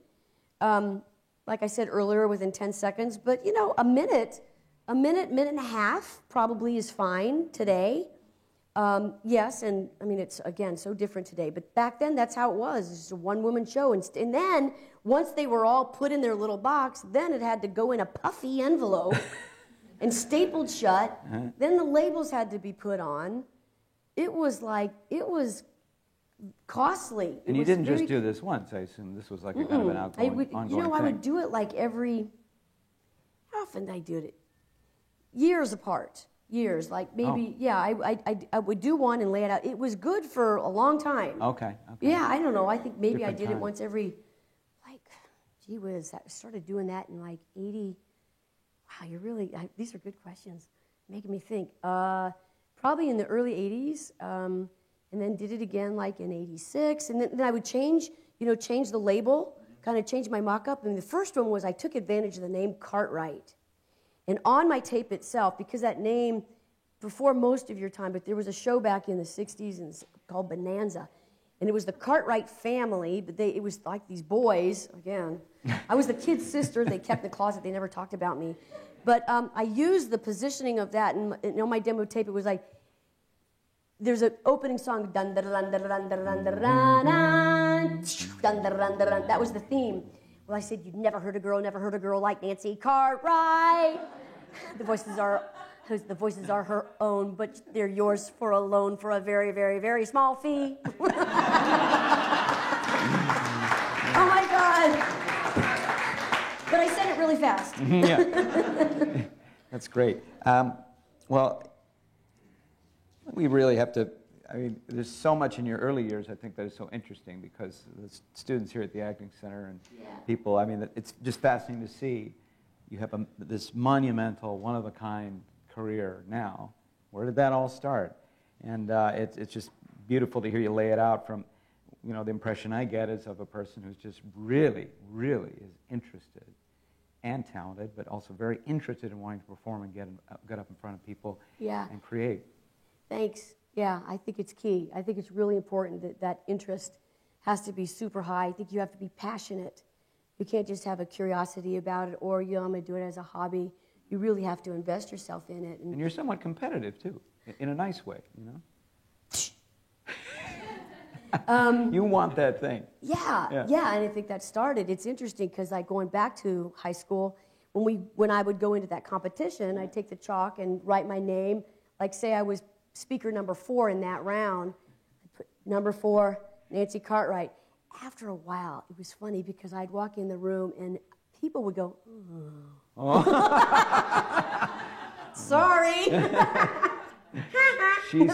[SPEAKER 2] Like I said earlier, within 10 seconds. But, a minute, minute and a half probably is fine today. Yes, and I mean, it's, again, so different today. But back then, that's how it was. It was just a one-woman show. And then, once they were all put in their little box, then it had to go in a puffy envelope and stapled shut. Uh-huh. Then the labels had to be put on. It was costly.
[SPEAKER 1] And you didn't just do this once, I assume. This was like a kind of an ongoing thing.
[SPEAKER 2] I would do it like how often did I do it? Years apart. Years, like maybe, I would do one and lay it out. It was good for a long time.
[SPEAKER 1] Okay.
[SPEAKER 2] Yeah, I don't know. I think maybe I did it once every, gee whiz, I started doing that in 80. Wow, these are good questions, making me think. Probably in the early 80s, and then did it again in 86. And then I would change the label, kind of change my mock-up. And the first one was I took advantage of the name Cartwright. And on my tape itself, because that name, before most of your time, but there was a show back in the 60s called Bonanza. And it was the Cartwright family, but it was like these boys, again. I was the kid's sister. They kept in the closet. They never talked about me. But I used the positioning of that, and on my demo tape, it was like, there's an opening song, dun dun dun dun dun dun dun dun dun dun. That was the theme. Well, I said, you've never heard a girl like Nancy Cartwright. The voices are her own, but they're yours for a loan for a very, very, very small fee. Oh my God. But I said it really fast.
[SPEAKER 1] Yeah. That's great. Well, we really have to, there's so much in your early years, I think, that is so interesting because the students here at the Acting Center and people, it's just fascinating to see. You have this monumental, one-of-a-kind career now. Where did that all start? And it's just beautiful to hear you lay it out from, the impression I get is of a person who's just really, really is interested and talented, but also very interested in wanting to perform and get up in front of people and create.
[SPEAKER 2] Thanks. Yeah, I think it's key. I think it's really important that interest has to be super high. I think you have to be passionate. You can't just have a curiosity about it or, I'm going to do it as a hobby. You really have to invest yourself in it.
[SPEAKER 1] And you're somewhat competitive, too, in a nice way, You want that thing.
[SPEAKER 2] Yeah, and I think that started. It's interesting because going back to high school, when I would go into that competition, I'd take the chalk and write my name. Like, say I was speaker number 4 in that round. I'd put number 4, Nancy Cartwright. After a while, it was funny because I'd walk in the room and people would go, oh. Sorry.
[SPEAKER 1] She's here.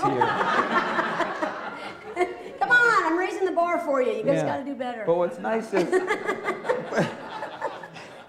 [SPEAKER 2] Come on, I'm raising the bar for you. You guys got to do better.
[SPEAKER 1] But what's nice is...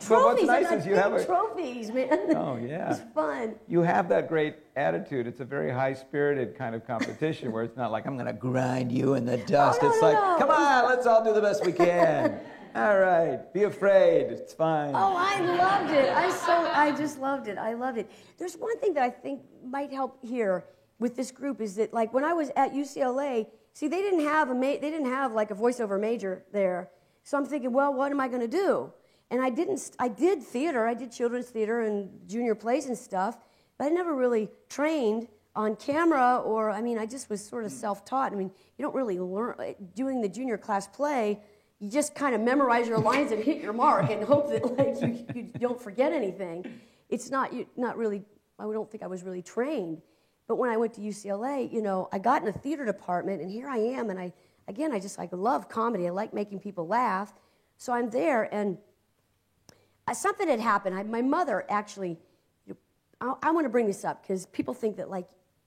[SPEAKER 2] Trophies,
[SPEAKER 1] you have
[SPEAKER 2] trophies, man.
[SPEAKER 1] Oh, yeah.
[SPEAKER 2] It's fun.
[SPEAKER 1] You have that great attitude. It's a very high-spirited kind of competition where it's not like, I'm going to grind you in the dust.
[SPEAKER 2] No.
[SPEAKER 1] Come on, let's all do the best we can. All right, be afraid. It's fine.
[SPEAKER 2] Oh, I loved it. I just loved it. I loved it. There's one thing that I think might help here with this group is that, when I was at UCLA, see, they didn't have a voiceover major there. So I'm thinking, well, what am I going to do? And I did theater. I did children's theater and junior plays and stuff, but I never really trained on camera I just was sort of self-taught. You don't really learn. Doing the junior class play, you just kind of memorize your lines and hit your mark and hope that you don't forget anything. It's not really, I don't think I was really trained. But when I went to UCLA, I got in the theater department, and here I am, and I love comedy. I like making people laugh. So I'm there, and something had happened. My mother actually, I want to bring this up because people think that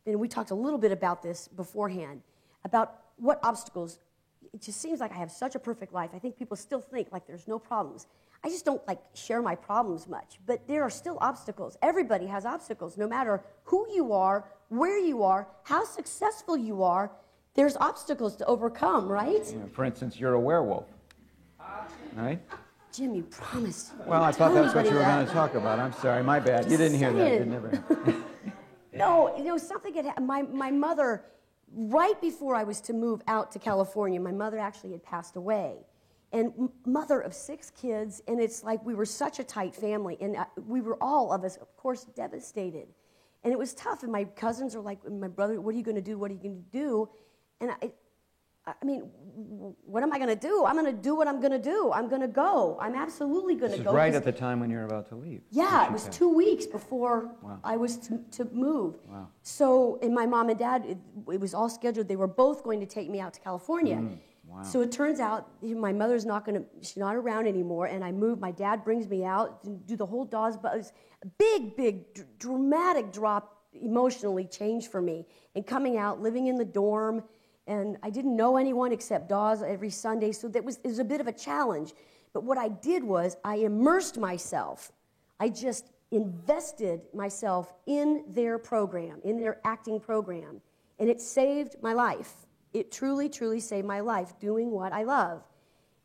[SPEAKER 2] we talked a little bit about this beforehand, about what obstacles it just seems like I have such a perfect life. I think people still think like there's no problems. I just don't like share my problems much, but there are still obstacles. Everybody has obstacles, no matter who you are, where you are, how successful you are. There's obstacles to overcome, right?
[SPEAKER 1] Yeah, for instance, you're a werewolf, right?
[SPEAKER 2] Jim, you promised.
[SPEAKER 1] Well, I thought that's what you were going to talk about. I'm sorry, my bad. You didn't hear that, didn't you?
[SPEAKER 2] No, you know, something had happened. My mother, right before I was to move out to California, my mother actually had passed away. And mother of 6 kids, and it's like we were such a tight family, and we were all of us, of course, devastated. And it was tough, and my cousins are like, my brother, what are you going to do? What are you going to do? And I mean, what am I going to do? I'm going to do what I'm going to do. I'm going to go. I'm absolutely going to go.
[SPEAKER 1] This is right at the time when you're about to leave.
[SPEAKER 2] Yeah, it was 2 weeks before I was to move.
[SPEAKER 1] Wow.
[SPEAKER 2] So, and my mom and dad, it was all scheduled. They were both going to take me out to California.
[SPEAKER 1] Wow.
[SPEAKER 2] So it turns out my mother's she's not around anymore, and I moved. My dad brings me out to do the whole Dawes Buzz. Big, dramatic drop emotionally changed for me. And coming out, living in the dorm, and I didn't know anyone except Dawes every Sunday, so it was a bit of a challenge. But what I did was I immersed myself. I just invested myself in their program, in their acting program, and it saved my life. It truly, truly saved my life doing what I love.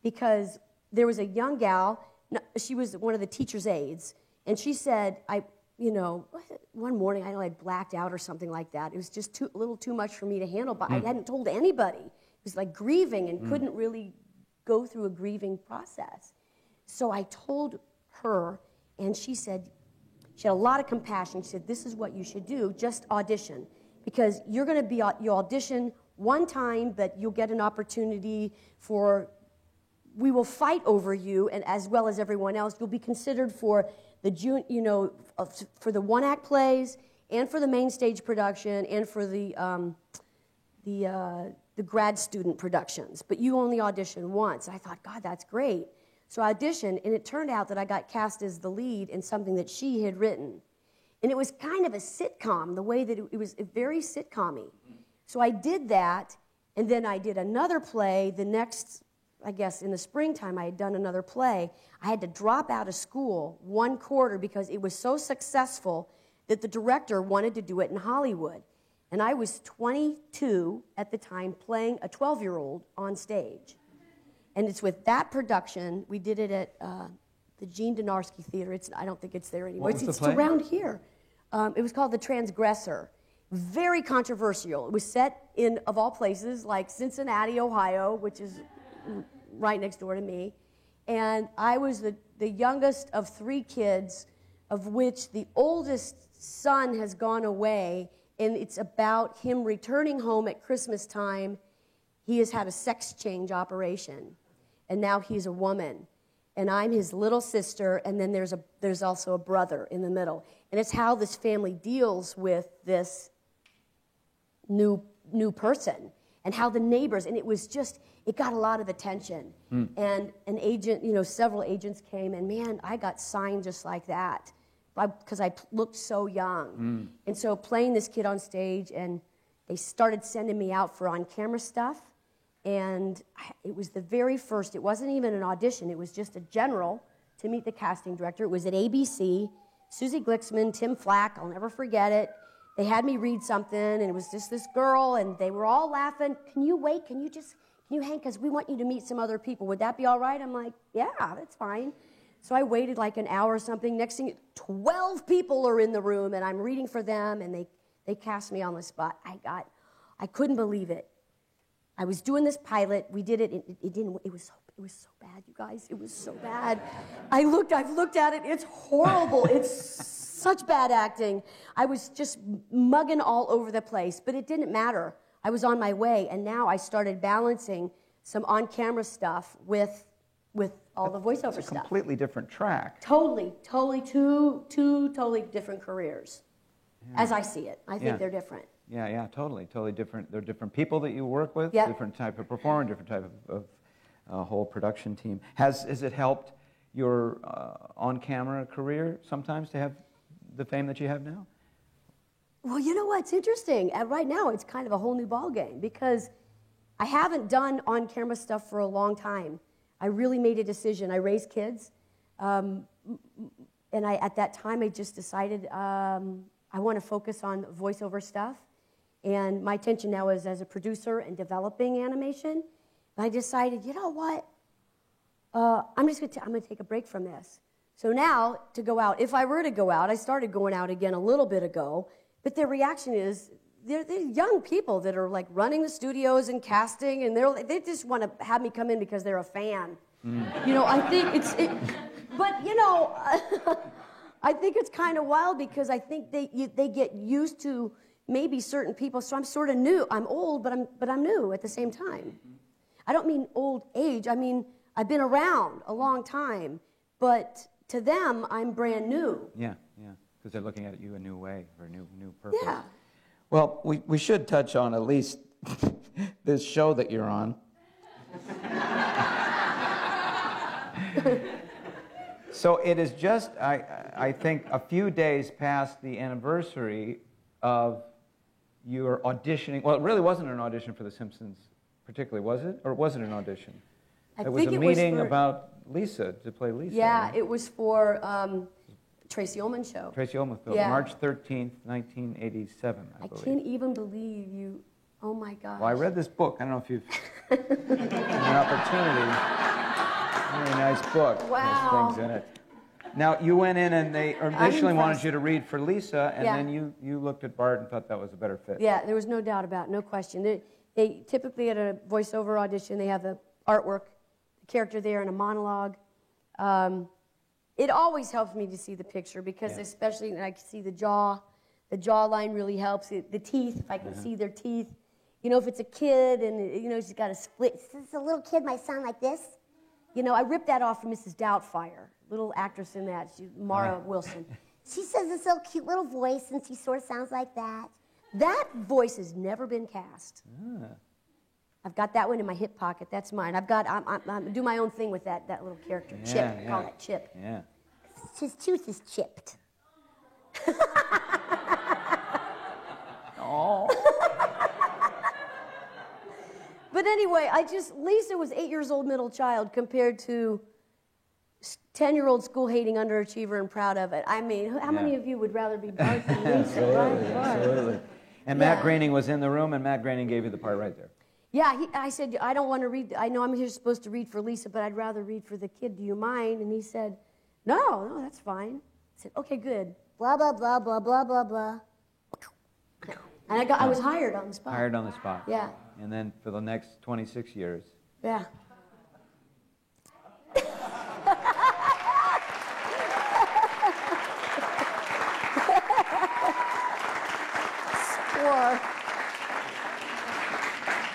[SPEAKER 2] Because there was a young gal, she was one of the teacher's aides, and she said, one morning, I know I blacked out or something like that. It was just a little too much for me to handle, but I hadn't told anybody. It was like grieving and couldn't really go through a grieving process. So I told her, and she said, she had a lot of compassion. She said, this is what you should do, just audition. Because you're going to be, you audition one time, but you'll get an opportunity we will fight over you, and as well as everyone else, you'll be considered for the for the one-act plays, and for the main stage production, and for the grad student productions. But you only audition once. I thought, God, that's great. So I auditioned, and it turned out that I got cast as the lead in something that she had written. And it was kind of a sitcom, the way that it was very sitcom-y. So I did that, and then I did another play the next, I guess in the springtime I had done another play. I had to drop out of school 1 quarter because it was so successful that the director wanted to do it in Hollywood. And I was 22 at the time playing a 12-year-old on stage. And it's with that production, we did it at the Gene Donarski Theater. I don't think it's there anymore. It's around here. It was called The Transgressor. Very controversial. It was set in, of all places, like Cincinnati, Ohio, which is right next door to me. And I was the youngest of 3 kids, of which the oldest son has gone away, and it's about him returning home at Christmas time. He has had a sex change operation, and now he's a woman. And I'm his little sister, and then there's also a brother in the middle. And it's how this family deals with this new person, and how the neighbors, and it got a lot of attention. And an agent, several agents came, and man, I got signed just like that, because I looked so young. And so playing this kid on stage, and they started sending me out for on-camera stuff, and it was the very first, it wasn't even an audition, it was just a general to meet the casting director. It was at ABC, Susie Glicksman, Tim Flack, I'll never forget it. They had me read something, and it was just this girl, and they were all laughing. Can you wait? Can you hang? Because we want you to meet some other people. Would that be all right? I'm like, yeah, that's fine. So I waited like an hour or something. Next thing, 12 people are in the room, and I'm reading for them, and they cast me on the spot. I couldn't believe it. I was doing this pilot. We did it. It was so bad, you guys. It was so bad. I've looked at it. It's horrible. It's such bad acting. I was just mugging all over the place, but it didn't matter. I was on my way, and now I started balancing some on-camera stuff with all the voiceover stuff.
[SPEAKER 1] It's a completely different track.
[SPEAKER 2] Totally, two totally different careers, as I see it. I think they're different.
[SPEAKER 1] Yeah, totally different. They're different people that you work with, different type of performer, different type of whole production team. Has it helped your on-camera career sometimes to have the fame that you have now?
[SPEAKER 2] Well, you know what's interesting? Right now, it's kind of a whole new ballgame, because I haven't done on-camera stuff for a long time. I really made a decision. I raised kids, and at that time I just decided I want to focus on voiceover stuff. And my attention now is as a producer and developing animation. And I decided, you know what? I'm going to take a break from this. So now, to go out, if I were to go out, I started going out again a little bit ago, but their reaction is, they're young people that are like running the studios and casting, and they just want to have me come in because they're a fan. You know, I think but you know, I think it's kind of wild because I think they get used to maybe certain people, so I'm sort of new. I'm old, but I'm new at the same time. I don't mean old age, I mean, I've been around a long time, but to them, I'm brand new.
[SPEAKER 1] Yeah, because they're looking at you a new way, or a new purpose.
[SPEAKER 2] Yeah.
[SPEAKER 1] Well, we should touch on at least this show that you're on. So it is just, I think, a few days past the anniversary of your auditioning. Well, it really wasn't an audition for The Simpsons particularly, was it? Or was it an audition? It was a meeting about Lisa, to play Lisa.
[SPEAKER 2] Yeah,
[SPEAKER 1] right?
[SPEAKER 2] it was for Tracy Ullman show.
[SPEAKER 1] Tracy Ullman film,
[SPEAKER 2] Yeah.
[SPEAKER 1] March 13th, 1987, I believe.
[SPEAKER 2] I can't even believe you. Oh my gosh.
[SPEAKER 1] Well, I read this book. I don't know if you've had an opportunity. Very nice book.
[SPEAKER 2] Wow.
[SPEAKER 1] There's things in it. Now, you went in and they initially wanted you to read for Lisa, and
[SPEAKER 2] Yeah.
[SPEAKER 1] then you looked at Bart and thought that was a better fit.
[SPEAKER 2] Yeah, there was no doubt about it, no question. They typically at a voiceover audition, they have the artwork, the character there, and a monologue. It always helps me to see the picture because especially when I can see the jawline really helps. The teeth, if I can see their teeth. You know, if it's a kid and, you know, she's got a split.
[SPEAKER 3] This is a little kid might sound like this.
[SPEAKER 2] You know, I ripped that off from Mrs. Doubtfire, little actress in that, Mara Wilson.
[SPEAKER 3] She says this little cute little voice, and she sort of sounds like that.
[SPEAKER 2] That voice has never been cast. I've got that one in my hip pocket. That's mine. I'm do my own thing with that little character.
[SPEAKER 1] Yeah,
[SPEAKER 2] Chip.
[SPEAKER 1] yeah.
[SPEAKER 2] Call it Chip.
[SPEAKER 1] Yeah.
[SPEAKER 3] His tooth is chipped.
[SPEAKER 1] Oh.
[SPEAKER 2] But anyway, Lisa was 8 years old, middle child, compared to 10-year-old school-hating underachiever and proud of it. I mean, how many of you would rather be Bart than Lisa? Right?
[SPEAKER 1] Absolutely. And
[SPEAKER 2] Yeah.
[SPEAKER 1] Matt Groening was in the room, and Matt Groening gave you the part right there.
[SPEAKER 2] Yeah, I said, I don't want to read. I know I'm here supposed to read for Lisa, but I'd rather read for the kid. Do you mind? And he said, no, that's fine. I said, okay, good.
[SPEAKER 3] Blah, blah, blah, blah, blah, blah, blah.
[SPEAKER 2] And I was hired on the spot.
[SPEAKER 1] Hired on the spot.
[SPEAKER 2] Yeah.
[SPEAKER 1] And then for the next 26 years.
[SPEAKER 2] Yeah. Score.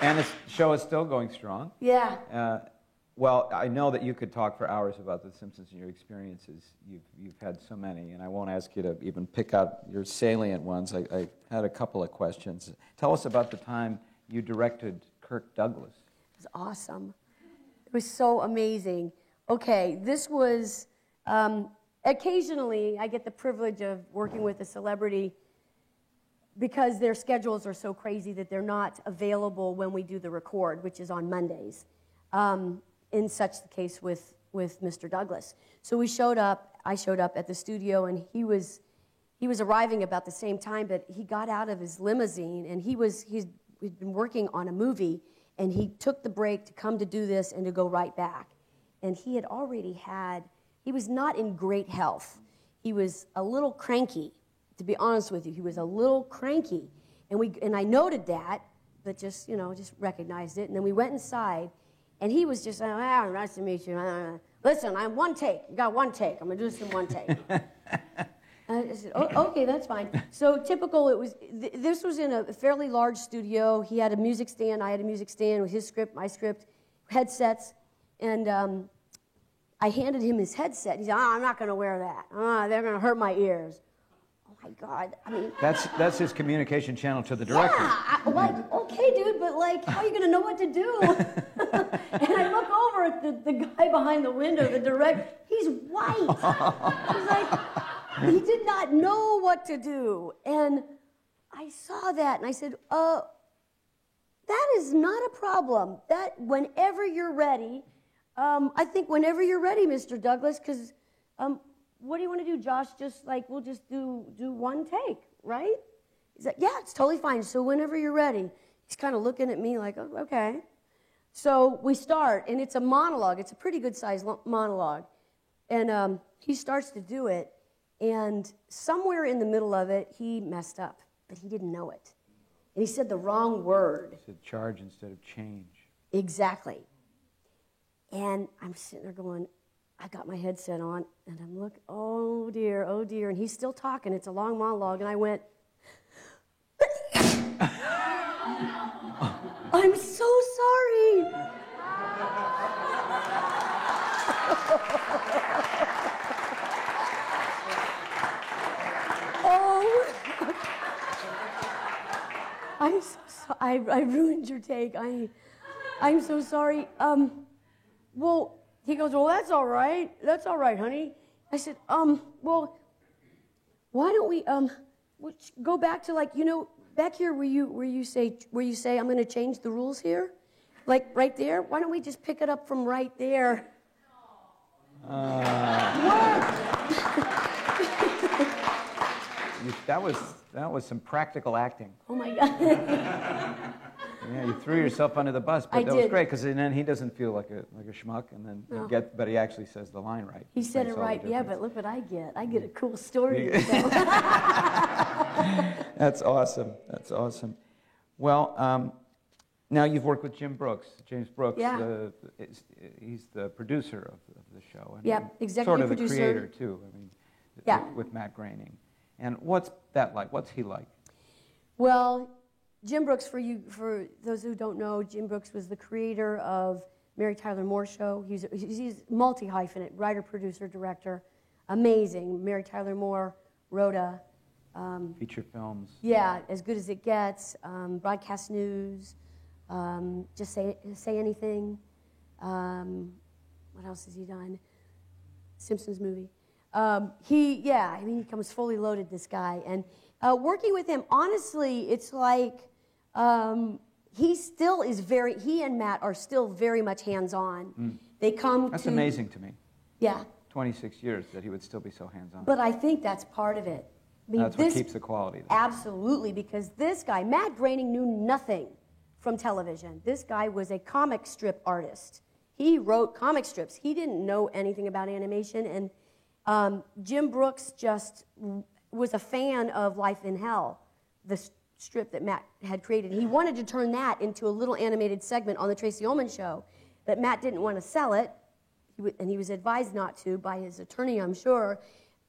[SPEAKER 1] And the show is still going strong.
[SPEAKER 2] Yeah.
[SPEAKER 1] Well, I know that you could talk for hours about The Simpsons and your experiences. You've had so many, and I won't ask you to even pick out your salient ones. I had a couple of questions. Tell us about the time you directed Kirk Douglas.
[SPEAKER 2] It was awesome. It was so amazing. Okay, this was, occasionally I get the privilege of working with a celebrity because their schedules are so crazy that they're not available when we do the record, which is on Mondays. In such the case with Mr. Douglas. So I showed up at the studio, and he was arriving about the same time, but he got out of his limousine, and he'd been working on a movie, and he took the break to come to do this and to go right back. And he was not in great health. He was a little cranky, to be honest with you. He was a little cranky. And I noted that, but just recognized it. And then we went inside, and he was just, nice to meet you. Listen, I'm one take. You got one take. I'm going to do this in one take. I said, okay, that's fine. So typical, this was in a fairly large studio. He had a music stand. I had a music stand with his script, my script, headsets. And I handed him his headset. He said, I'm not going to wear that. They're going to hurt my ears. Oh, my God. I mean,
[SPEAKER 1] That's his communication channel to the director.
[SPEAKER 2] Yeah, okay, dude, but how are you going to know what to do? And I look over at the guy behind the window, the director. He's white. He's like, he did not know what to do. And I saw that, and I said, That is not a problem. That whenever you're ready, I think whenever you're ready, Mr. Douglas, because what do you want to do, Josh? Just like, we'll just do one take, right? He's like, yeah, it's totally fine. So whenever you're ready. He's kind of looking at me like, oh, okay. So we start, and it's a monologue. It's a pretty good-sized monologue. And he starts to do it, and somewhere in the middle of it, he messed up, but he didn't know it. And he said the wrong word.
[SPEAKER 1] He said charge instead of change.
[SPEAKER 2] Exactly. And I'm sitting there going, I got my headset on, and I'm looking, oh dear. And he's still talking. It's a long monologue, and I went, I'm so sorry. Oh, I'm so sorry. I ruined your take. I'm so sorry. Well, he goes, well, that's all right. That's all right, honey. I said, well, why don't we go back to, like, back here where you say I'm going to change the rules here, like right there. Why don't we just pick it up from right there?
[SPEAKER 1] That was some practical acting.
[SPEAKER 2] Oh my God.
[SPEAKER 1] Yeah, you threw yourself under the bus, but that was great because then he doesn't feel like a schmuck, and then but he actually says the line right.
[SPEAKER 2] He said it right, yeah. But look what I get. I get a cool story to tell.
[SPEAKER 1] That's awesome. That's awesome. Well, now you've worked with Jim Brooks. James Brooks.
[SPEAKER 2] Yeah.
[SPEAKER 1] He's the producer of the show. And
[SPEAKER 2] Yep, executive
[SPEAKER 1] sort of
[SPEAKER 2] producer.
[SPEAKER 1] the creator too. I mean,
[SPEAKER 2] yeah.
[SPEAKER 1] with Matt Groening. And what's that like? What's he like?
[SPEAKER 2] Well, Jim Brooks, for those who don't know, Jim Brooks was the creator of Mary Tyler Moore Show. He's multi-hyphenate, writer, producer, director. Amazing. Mary Tyler Moore, Rhoda.
[SPEAKER 1] Feature films.
[SPEAKER 2] Yeah, As Good as It Gets, Broadcast News, Just Say Anything. What else has he done? Simpsons movie. He comes fully loaded, this guy. And working with him, honestly, it's like he and Matt are still very much hands-on. They come
[SPEAKER 1] That's amazing to me.
[SPEAKER 2] Yeah.
[SPEAKER 1] 26 years that he would still be so hands-on.
[SPEAKER 2] But I think that's part of it. I mean,
[SPEAKER 1] that's what keeps the quality.
[SPEAKER 2] Absolutely, because this guy, Matt Groening, knew nothing from television. This guy was a comic strip artist. He wrote comic strips. He didn't know anything about animation, and Jim Brooks just was a fan of Life in Hell, the strip that Matt had created. He wanted to turn that into a little animated segment on the Tracy Ullman Show, but Matt didn't want to sell it, and he was advised not to by his attorney, I'm sure.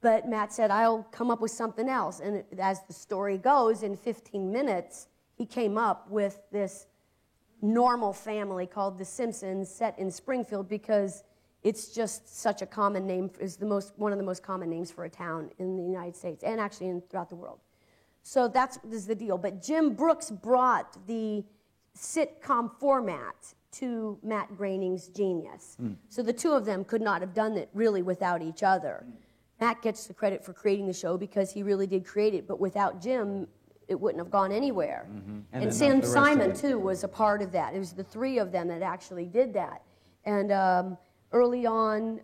[SPEAKER 2] But Matt said, I'll come up with something else. And as the story goes, in 15 minutes, he came up with this normal family called The Simpsons, set in Springfield, because it's just such a common name. It's one of the most common names for a town in the United States, and actually throughout the world. So this is the deal. But Jim Brooks brought the sitcom format to Matt Groening's genius. So the two of them could not have done it really without each other. Matt gets the credit for creating the show because he really did create it, but without Jim, it wouldn't have gone anywhere. And Sam Simon, too, was a part of that. It was the three of them that actually did that. And early on,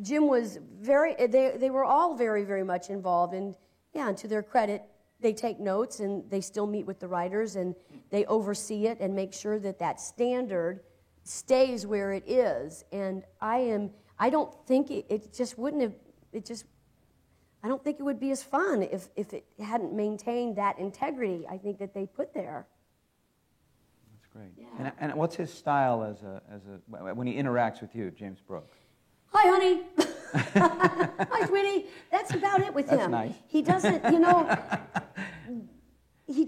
[SPEAKER 2] Jim was they were all very, very much involved. And, and to their credit, they take notes, and they still meet with the writers, and they oversee it and make sure that that standard stays where it is. And I don't think it just wouldn't have, I don't think it would be as fun if it hadn't maintained that integrity, I think, that they put there.
[SPEAKER 1] That's great.
[SPEAKER 2] Yeah.
[SPEAKER 1] And what's his style when he interacts with you, James Brooks?
[SPEAKER 2] Hi, honey. Hi, sweetie. That's about it with him.
[SPEAKER 1] That's nice.
[SPEAKER 2] He doesn't, he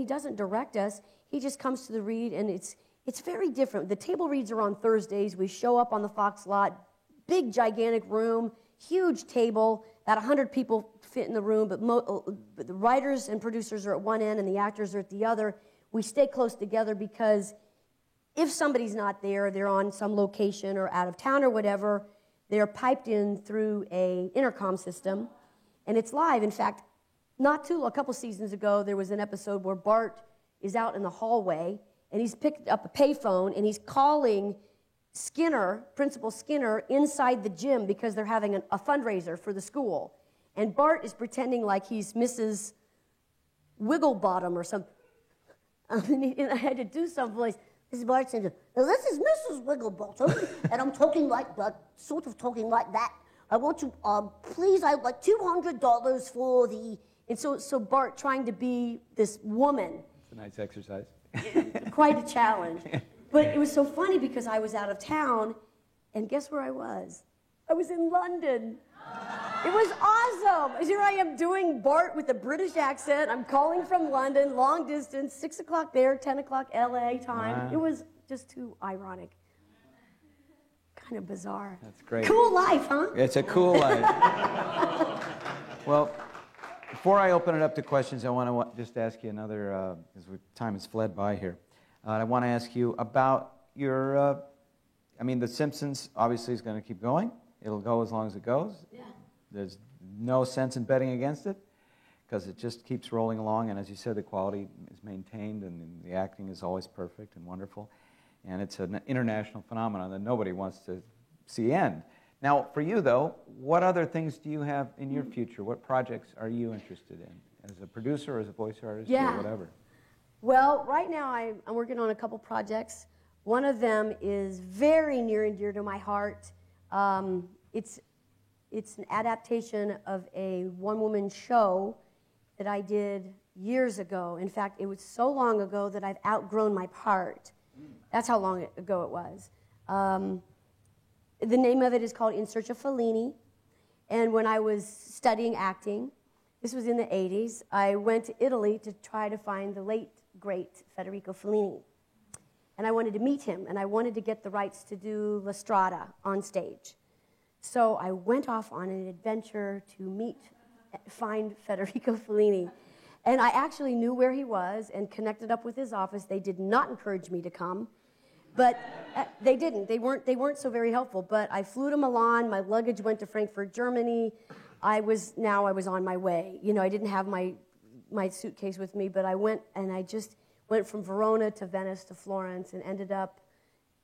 [SPEAKER 2] doesn't direct us. He just comes to the read, and it's very different. The table reads are on Thursdays. We show up on the Fox lot, big, gigantic room, huge table, about 100 people fit in the room, but the writers and producers are at one end and the actors are at the other. We stay close together because if somebody's not there, they're on some location or out of town or whatever, they're piped in through a intercom system, and it's live. In fact, a couple seasons ago, there was an episode where Bart is out in the hallway, and he's picked up a payphone, and he's calling Skinner, Principal Skinner, inside the gym because they're having a fundraiser for the school. And Bart is pretending like he's Mrs. Wigglebottom or something. And I had to do some voice.
[SPEAKER 3] Mrs. Bart said, this is Mrs. Wigglebottom, and I'm talking like that, sort of talking like that. I want to, please, I'd like $200 for the...
[SPEAKER 2] And so Bart, trying to be this woman.
[SPEAKER 1] It's a nice exercise.
[SPEAKER 2] Quite a challenge. But it was so funny because I was out of town, and guess where I was? I was in London. It was awesome. Here I am doing Bart with a British accent. I'm calling from London, long distance, 6 o'clock there, 10 o'clock LA time.
[SPEAKER 1] Wow.
[SPEAKER 2] It was just too ironic. Kind of bizarre.
[SPEAKER 1] That's great.
[SPEAKER 2] Cool life, huh?
[SPEAKER 1] It's a cool life. Well, before I open it up to questions, I want to just ask you another, because time has fled by here. I want to ask you about your, The Simpsons obviously is going to keep going. It'll go as long as it goes.
[SPEAKER 2] Yeah.
[SPEAKER 1] There's no sense in betting against it because it just keeps rolling along, and as you said, the quality is maintained and the acting is always perfect and wonderful, and it's an international phenomenon that nobody wants to see end. Now, for you, though, what other things do you have in your future? What projects are you interested in as a producer or as a voice artist or whatever?
[SPEAKER 2] Well, right now I'm working on a couple projects. One of them is very near and dear to my heart. It's an adaptation of a one-woman show that I did years ago. In fact, it was so long ago that I've outgrown my part. That's how long ago it was. The name of it is called In Search of Fellini. And when I was studying acting, this was in the 80s, I went to Italy to try to find the late, great Federico Fellini. And I wanted to meet him, and I wanted to get the rights to do La Strada on stage. So I went off on an adventure to find Federico Fellini. And I actually knew where he was and connected up with his office. They did not encourage me to come, but they didn't. They weren't so very helpful. But I flew to Milan. My luggage went to Frankfurt, Germany. I was on my way. I didn't have my suitcase with me, but I went from Verona to Venice to Florence and ended up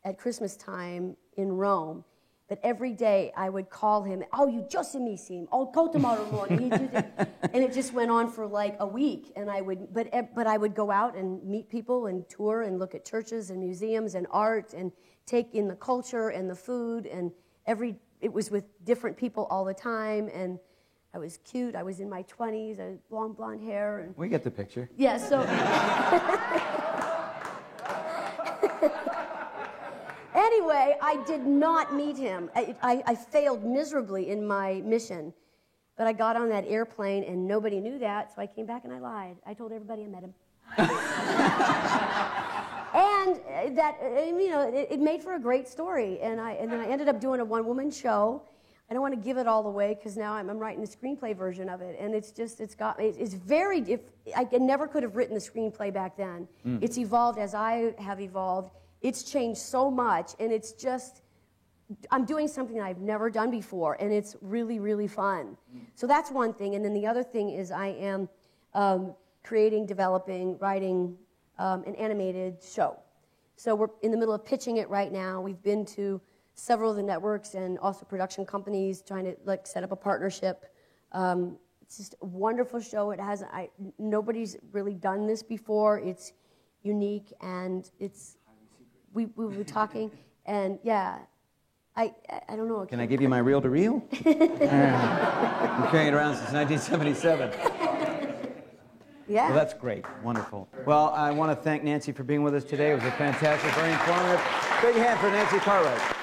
[SPEAKER 2] at Christmas time in Rome. But every day I would call him, oh, you giustissimo, I'll go tomorrow morning. And it just went on for like a week. And I would go out and meet people and tour and look at churches and museums and art and take in the culture and the food. And it was with different people all the time. And I was cute. I was in my 20s. I had long blonde hair. And
[SPEAKER 1] we get the picture.
[SPEAKER 2] yeah, so... Anyway, I did not meet him. I failed miserably in my mission. But I got on that airplane, and nobody knew that, so I came back and I lied. I told everybody I met him. And that, it made for a great story. And then I ended up doing a one-woman show. I don't want to give it all away because now I'm writing a screenplay version of it, and I never could have written the screenplay back then. It's evolved as I have evolved. It's changed so much, and I'm doing something that I've never done before, and it's really, really fun. So that's one thing, and then the other thing is I am creating, developing, writing an animated show. So we're in the middle of pitching it right now. We've been to several of the networks and also production companies trying to set up a partnership. It's just a wonderful show. Nobody's really done this before. It's unique, and we were talking, and yeah, I don't know.
[SPEAKER 1] Can I give you my reel-to-reel? I'm carrying it around since 1977.
[SPEAKER 2] Yeah.
[SPEAKER 1] Well, that's great. Wonderful. Well, I want to thank Nancy for being with us today. It was a fantastic, very informative. Big hand for Nancy Cartwright.